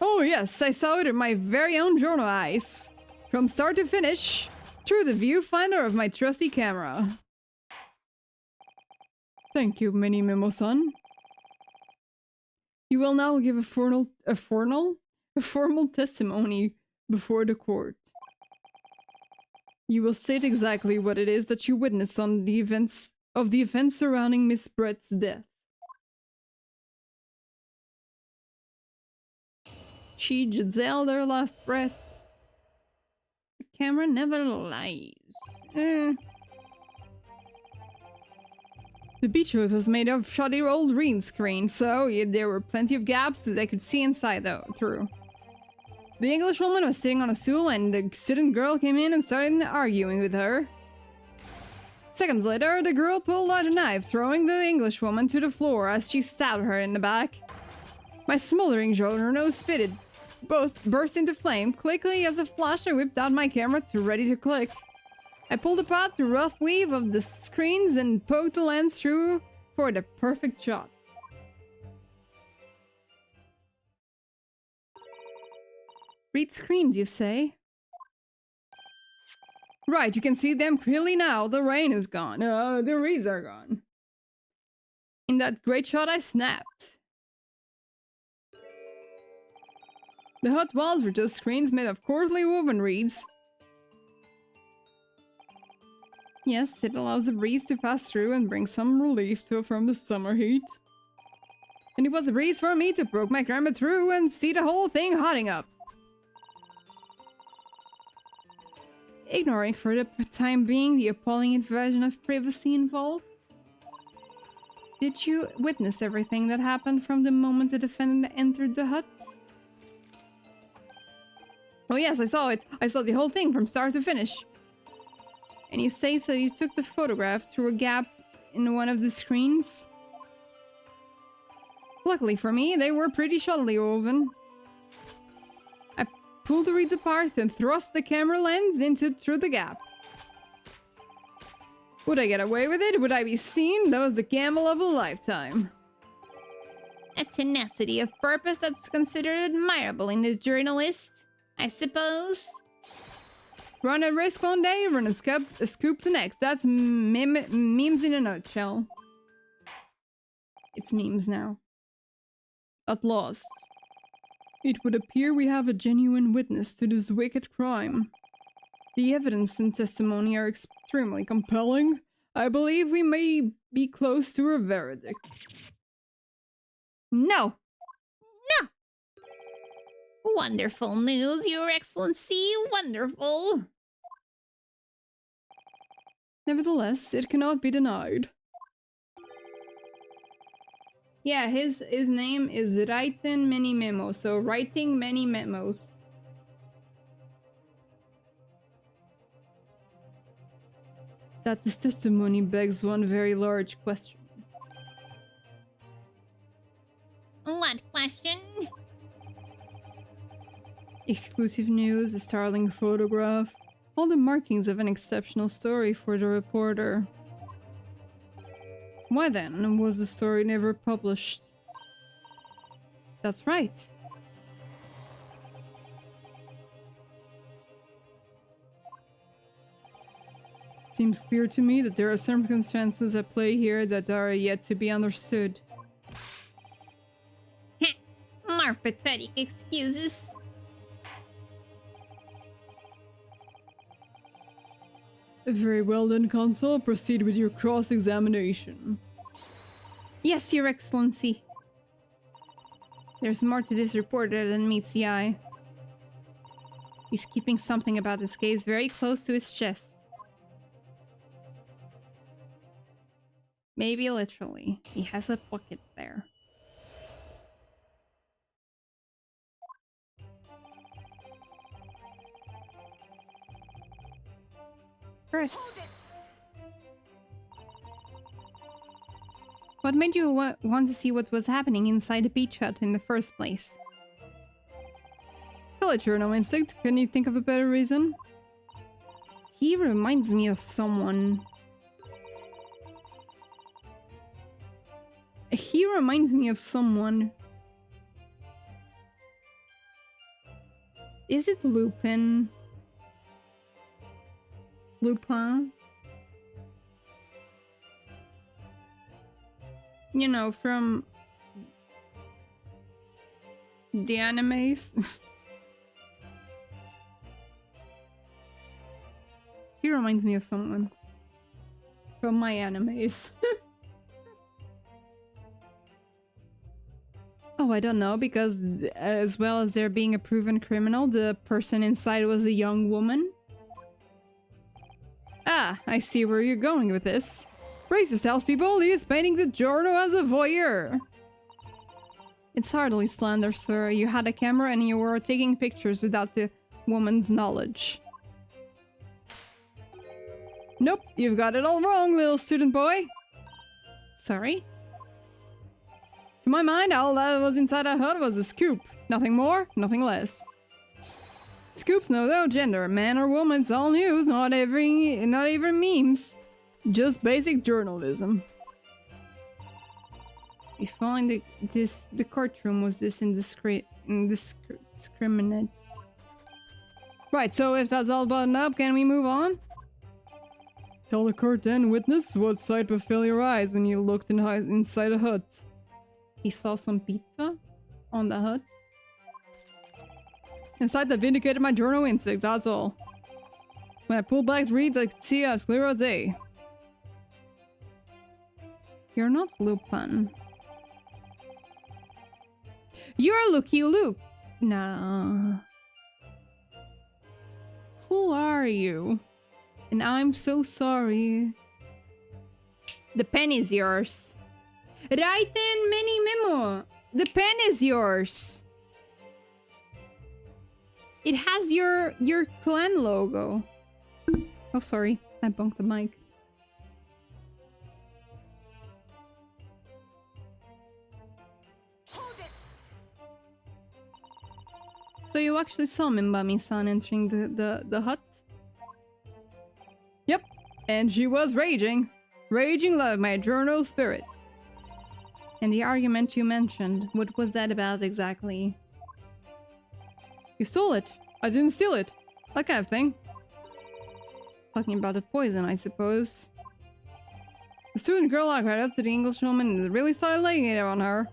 Oh yes, I saw it in my very own journal eyes. From start to finish, through the viewfinder of my trusty camera. Thank you, Mini Mimo-san. You will now give a formal testimony before the court. You will state exactly what it is that you witnessed on the events surrounding Miss Brett's death. She exhaled her last breath. The camera never lies. The beach house was made of shoddy old green screen, so there were plenty of gaps that I could see inside through. The English woman was sitting on a stool and the student girl came in and started arguing with her. Seconds later, the girl pulled out a knife, throwing the English woman to the floor as she stabbed her in the back. My smoldering journal spitted. Both burst into flame. Quickly as a flash, I whipped out my camera ready to click. I pulled apart the rough weave of the screens and poked the lens through for the perfect shot. Read screens, you say? Right, you can see them clearly now. The rain is gone. The reeds are gone. In that great shot I snapped. The hut walls were just screens made of coarsely woven reeds. Yes, it allows the breeze to pass through and bring some relief from the summer heat. And it was a breeze for me to poke my camera through and see the whole thing hotting up. Ignoring for the time being the appalling invasion of privacy involved. Did you witness everything that happened from the moment the defendant entered the hut? Oh yes, I saw it. I saw the whole thing from start to finish. And you say so you took the photograph through a gap in one of the screens? Luckily for me, they were pretty shoddily woven. I pulled the reeds apart and thrust the camera lens through the gap. Would I get away with it? Would I be seen? That was the gamble of a lifetime. A tenacity of purpose that's considered admirable in a journalist, I suppose. Run a risk one day, run a scoop the next. That's memes in a nutshell. It's memes now. At last. It would appear we have a genuine witness to this wicked crime. The evidence and testimony are extremely compelling. I believe we may be close to a verdict. No! No! Wonderful news, Your Excellency. Wonderful. Nevertheless, it cannot be denied. Yeah, his name is Writing Many Memos, so writing many memos. That this testimony begs one very large question. What question? Exclusive news, a startling photograph, all the markings of an exceptional story for the reporter. Why then was the story never published? That's right. Seems clear to me that there are circumstances at play here that are yet to be understood. More pathetic excuses. Very well then, Consul. Proceed with your cross-examination. Yes, Your Excellency. There's more to this reporter than meets the eye. He's keeping something about this case very close to his chest. Maybe literally. He has a pocket there. First, what made you want to see what was happening inside the beach hut in the first place? Journal instinct. Can you think of a better reason? He reminds me of someone. He reminds me of someone. Is it Lupin? Lupin? You know, from the animes. He reminds me of someone from my animes. Oh, I don't know, because as well as there being a proven criminal, the person inside was a young woman. Ah, I see where you're going with this. Brace yourselves, people. He is painting the journal as a voyeur. It's hardly slander, sir. You had a camera and you were taking pictures without the woman's knowledge. Nope, you've got it all wrong, little student boy. Sorry? To my mind, all that was inside that hut was a scoop. Nothing more, nothing less. Scoops know no gender, man or woman, it's all news, not even memes. Just basic journalism. We find the courtroom was this indiscriminate. Right, so if that's all buttoned up, can we move on? Tell the court then, witness, what sight befell your eyes when you looked inside a hut? He saw some pizza on the hut. A sight that vindicated my journal instinct, that's all. When I pulled back the reeds, I could see as clear as day. You're not Lupin. You're Lucky Luke. No. Who are you? And I'm so sorry. The pen is yours. Right then, mini memo. The pen is yours. It has your clan logo. Oh, sorry. I bumped the mic. Hold it. So you actually saw Mimbami-san entering the hut? Yep. And she was raging. Raging like my journal spirit. And the argument you mentioned, what was that about exactly? You stole it. I didn't steal it. That kind of thing. Talking about the poison, I suppose. The student girl walked right up to the Englishwoman and really started laying it on her.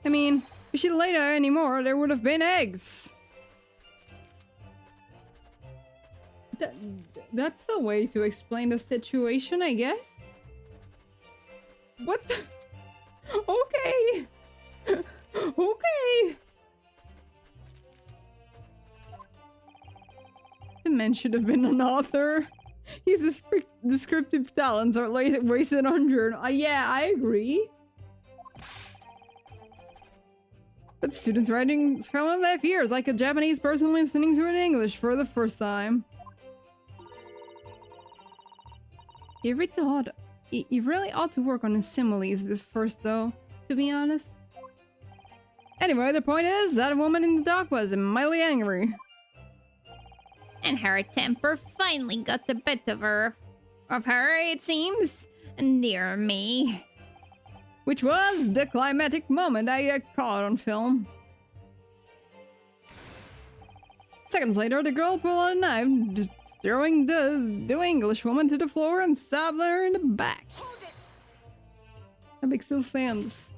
I mean, if she'd laid her anymore, there would have been eggs. That's the way to explain the situation, I guess? What the? Okay. Okay. The man should have been an author. His descriptive talents are wasted on journal. Yeah, I agree. But students writing from left ears like a Japanese person listening to an English for the first time. You really ought to work on his similes first, though, to be honest. Anyway, the point is, that woman in the dock was mightily angry. And her temper finally got the best of her. It seems. Dear me. Which was the climatic moment I caught on film. Seconds later, the girl pulled out a knife, just throwing the Englishwoman to the floor and stabbed her in the back. That makes no sense.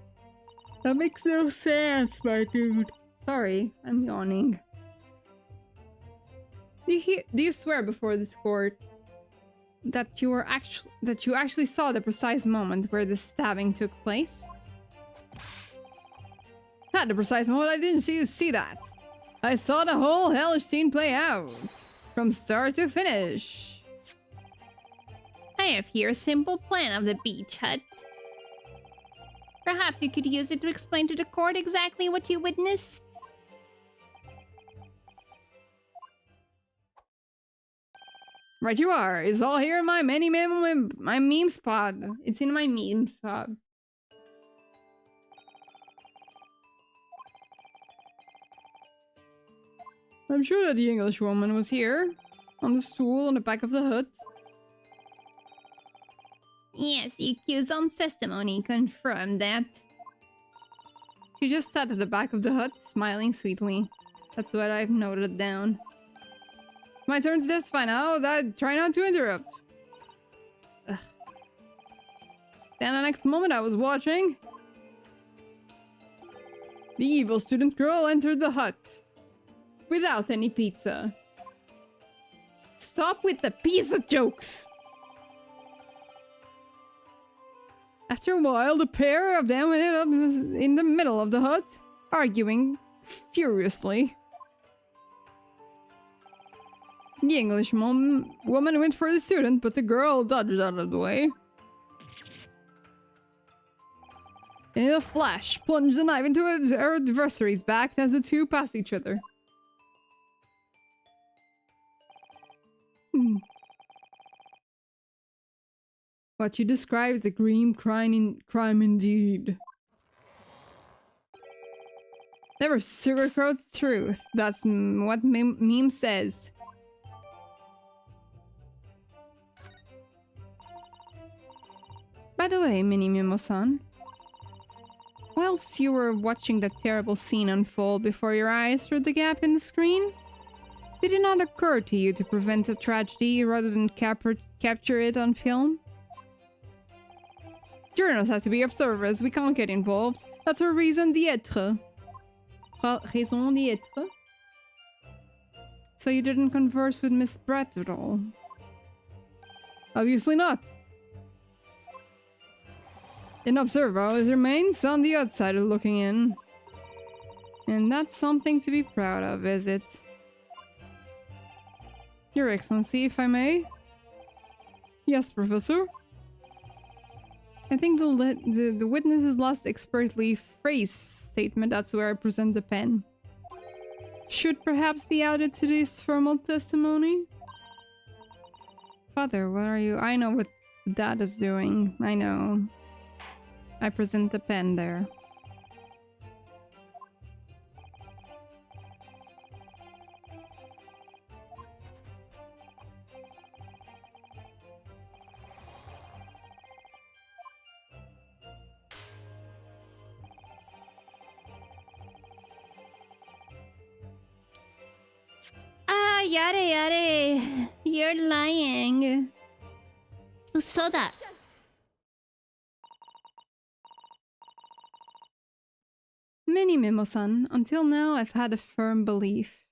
That makes no sense, my dude. Sorry, I'm yawning. Do you swear before this court that you actually saw the precise moment where the stabbing took place? Not the precise moment. I didn't see that. I saw the whole hellish scene play out from start to finish. I have here a simple plan of the beach hut. Perhaps you could use it to explain to the court exactly what you witnessed. Right you are. It's all here in my my meme spot. It's in my meme spot. I'm sure that the Englishwoman was here. On the stool on the back of the hut. Yes, the accused on testimony confirmed that. She just sat at the back of the hut, smiling sweetly. That's what I've noted down. My turn to testify now. Try not to interrupt. Ugh. Then the next moment I was watching. The evil student girl entered the hut. Without any pizza. Stop with the pizza jokes! After a while, the pair of them ended up in the middle of the hut, arguing furiously. The English woman went for the student, but the girl dodged out of the way. And in a flash, plunged the knife into her adversary's back as the two passed each other. What you describe is a grim crime indeed. Never sugarcoat the truth. That's what meme says. By the way, Mini Mimo-san, whilst you were watching that terrible scene unfold before your eyes through the gap in the screen, Did it not occur to you to prevent a tragedy rather than capture it on film? Journals have to be observers. We can't get involved. That's our raison d'être. Raison d'être? So you didn't converse with Miss Brett at all? Obviously not. An observer always remains on the outside looking in. And that's something to be proud of, is it? Your Excellency, if I may? Yes, Professor? I think the witness's last expertly phrased statement, that's where I present the pen, should perhaps be added to this formal testimony? Father, what are you? I know what Dad is doing. I know. I present the pen there. Yare. You're lying. Who saw that? Mimo-san, until now I've had a firm belief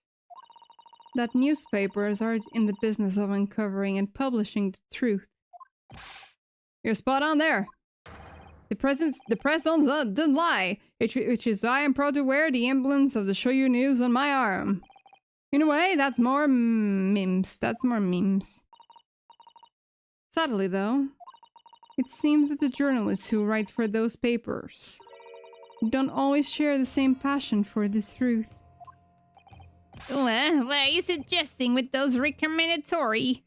that newspapers are in the business of uncovering and publishing the truth. You're spot on there. The press doesn't lie, which is why I'm proud to wear the emblems of the Shoyu News on my arm. In a way, that's more memes. Sadly, though, it seems that the journalists who write for those papers don't always share the same passion for the truth. What are you suggesting with those recriminatory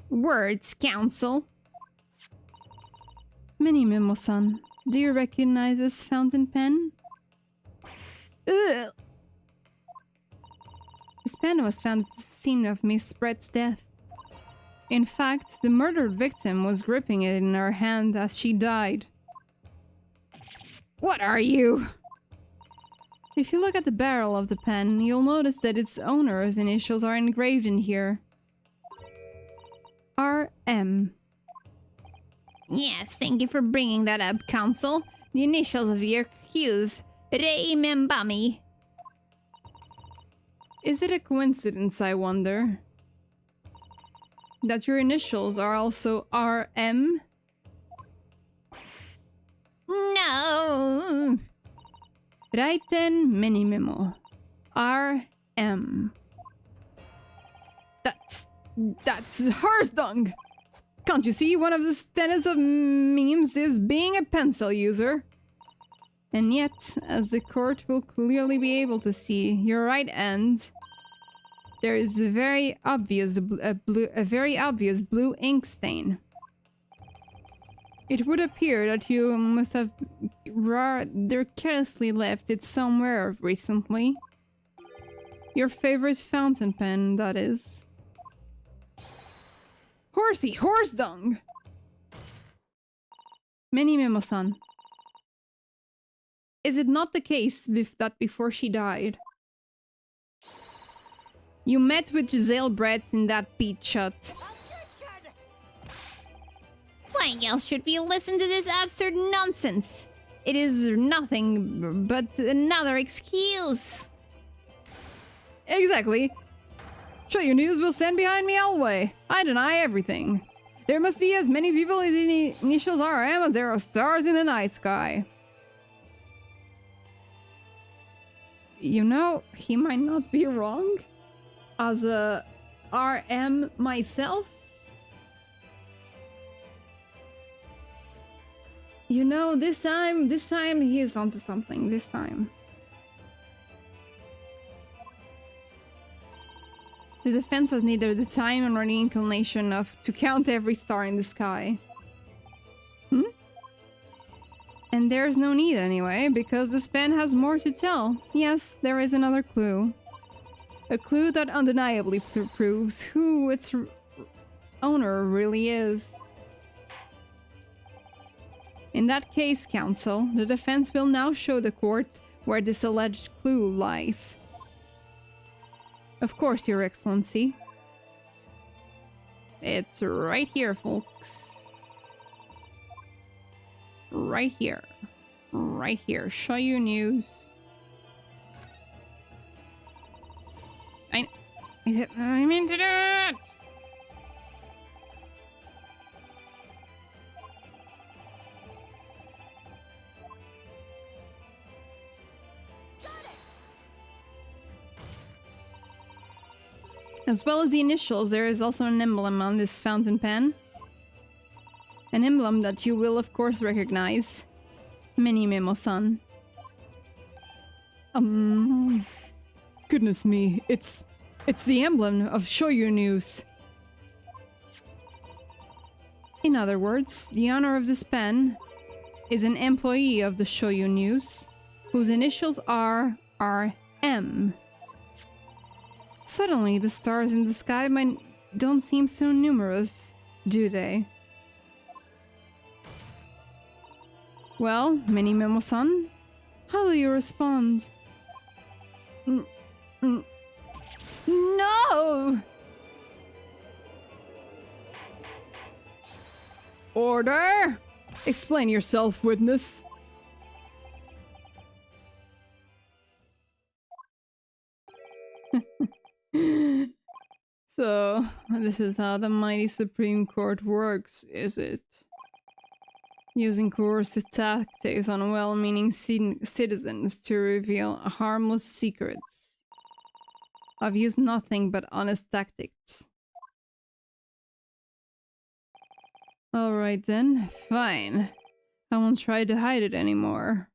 words, Counsel? Mimo-san, do you recognize this fountain pen? Ugh. This pen was found at the scene of Miss Brett's death. In fact, the murdered victim was gripping it in her hand as she died. What are you? If you look at the barrel of the pen, you'll notice that its owner's initials are engraved in here. RM. Yes, thank you for bringing that up, Counsel. The initials of your accused, Rei Membami. Is it a coincidence, I wonder, that your initials are also RM? No. Right then, Minimimo. RM. That's Hersdung! Can't you see one of the tenets of memes is being a pencil user? And yet, as the court will clearly be able to see, your right hand, there is a very obvious blue ink stain. It would appear that you must have rather carelessly left it somewhere recently. Your favorite fountain pen, that is. Horse dung! Mimo-san. Is it not the case that before she died, you met with Giselle Brett in that beach hut? Objection! Why else should we listen to this absurd nonsense? It is nothing but another excuse. Exactly. Shoyu News will stand behind me always. I deny everything. There must be as many people with the initials RM as there are stars in the night sky. You know, he might not be wrong. As a RM myself. You know, this time he is onto something, this time. The defense has neither the time nor the inclination to count every star in the sky. And there's no need anyway, because this pen has more to tell. Yes, there is another clue. A clue that undeniably proves who its owner really is. In that case, counsel, the defense will now show the court where this alleged clue lies. Of course, Your Excellency. It's right here, folks. Right here. Right here. Show you news. I meant to do it! As well as the initials, there is also an emblem on this fountain pen. An emblem that you will of course recognize. Mini Memo-san. Goodness me, it's the emblem of Shoyu News. In other words, the owner of this pen is an employee of the Shoyu News, whose initials are RM. Suddenly, the stars in the sky don't seem so numerous, do they? Well, Mini Memo-san, how will you respond? No! Order! Explain yourself, witness. So, this is how the mighty Supreme Court works, is it? Using coercive tactics on well-meaning citizens to reveal harmless secrets. I've used nothing but honest tactics. Alright then, fine. I won't try to hide it anymore.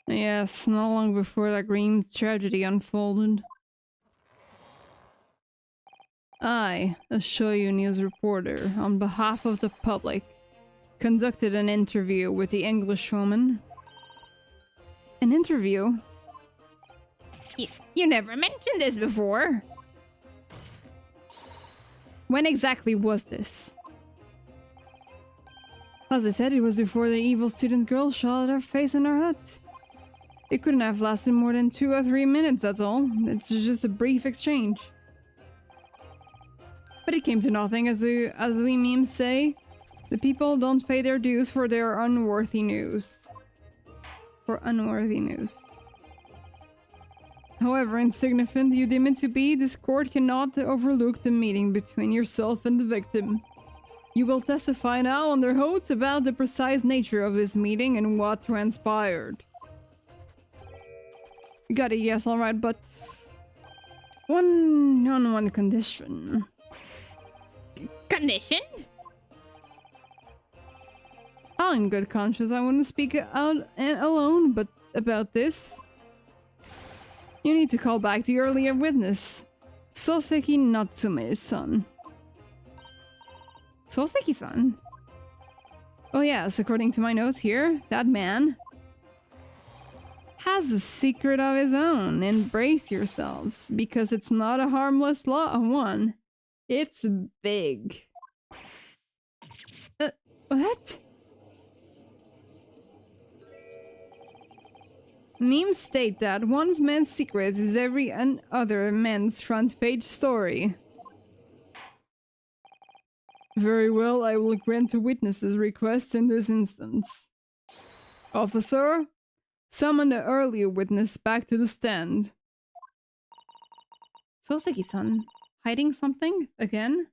Yes, not long before that grim tragedy unfolded. I, a Shoyu News reporter, on behalf of the public, conducted an interview with the Englishwoman. An interview? You never mentioned this before. When exactly was this? As I said, it was before the evil student girl shot at our face in our hut. It couldn't have lasted more than 2 or 3 minutes, that's all. It's just a brief exchange. But it came to nothing, as we memes say. The people don't pay their dues for their unworthy news. For unworthy news. However insignificant you deem it to be, this court cannot overlook the meeting between yourself and the victim. You will testify now under oath about the precise nature of this meeting and what transpired. You got it, yes, alright, but... one condition. Condition? All in good conscience, I wouldn't speak out alone, but about this... You need to call back the earlier witness, Soseki Natsume's son. Soseki-san? Oh yes, according to my notes here, that man has a secret of his own. Embrace yourselves, because it's not a harmless one. It's big. What? Memes state that one man's secret is every other man's front page story. Very well, I will grant the witness's request in this instance. Officer, summon the earlier witness back to the stand. Soseki-san, hiding something again?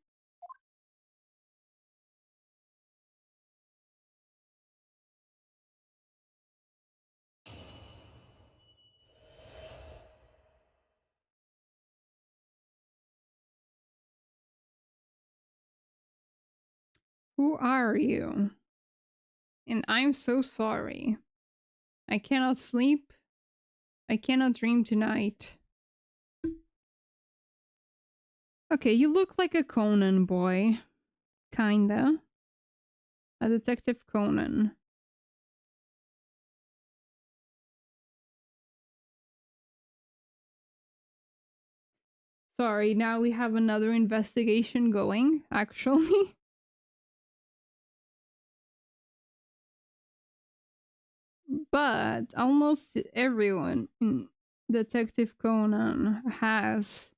Who are you? And I'm so sorry. I cannot sleep. I cannot dream tonight. Okay, you look like a Conan boy. Kinda. A Detective Conan. Sorry, now we have another investigation going, actually. But almost everyone in Detective Conan has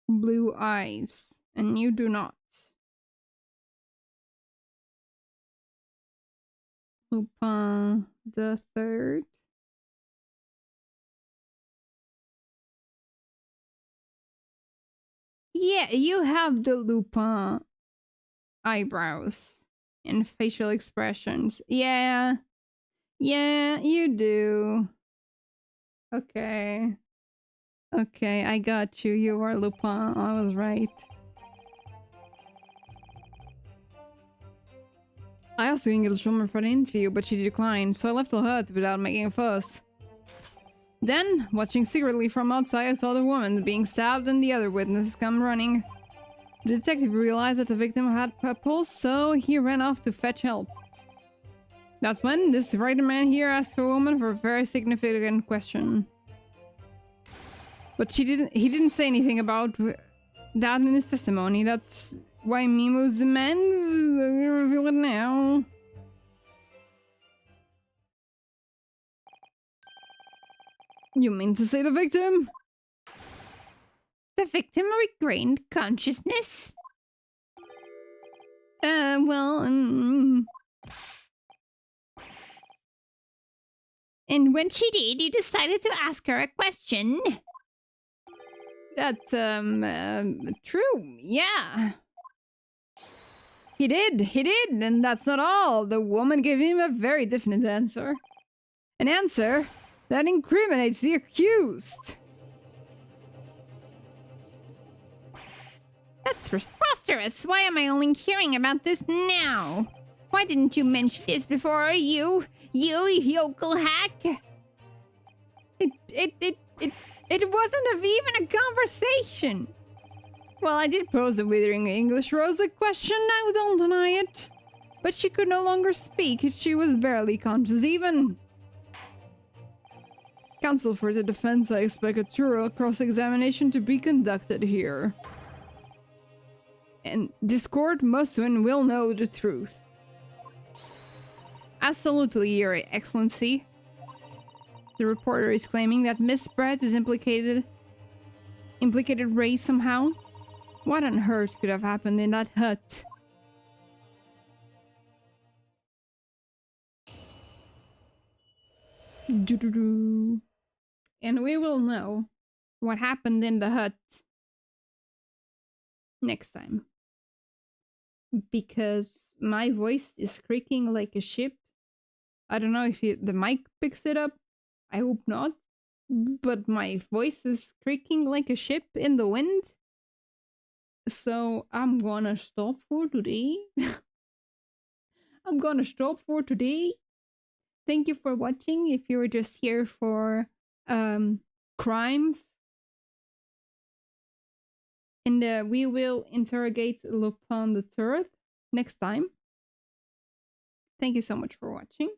blue eyes, and you do not. Lupin the Third. Yeah, you have the Lupin eyebrows and facial expressions. Yeah, you do. Okay. Okay, I got you. You are Lupin. I was right. I asked the English woman for an interview, but she declined, so I left the hut without making a fuss. Then, watching secretly from outside, I saw the woman being stabbed and the other witnesses come running. The detective realized that the victim had a pulse, so he ran off to fetch help. That's when this writer man here asked the woman for a very significant question. But he didn't say anything about that in his testimony. That's why Mimo's demands we reveal it now. You mean to say the victim? The victim regained consciousness? Well, And when she did, you decided to ask her a question? That's, true, yeah. He did, and that's not all. The woman gave him a very definite answer. An answer that incriminates the accused. That's preposterous. Why am I only hearing about this now? Why didn't you mention this before, you yokel hack? It wasn't even a conversation. Well, I did pose a withering English Rosa question, I don't deny it. But she could no longer speak, she was barely conscious even. Counsel for the defense, I expect a thorough cross-examination to be conducted here. And this court must and will know the truth. Absolutely, Your Excellency. The reporter is claiming that Miss Brett is implicated Ray somehow. What on earth could have happened in that hut? And we will know what happened in the hut next time. Because my voice is creaking like a ship. I don't know if the mic picks it up. I hope not. But my voice is creaking like a ship in the wind. So I'm gonna stop for today. I'm gonna stop for today. Thank you for watching. If you were just here for crimes. And we will interrogate Lupin the Third next time. Thank you so much for watching.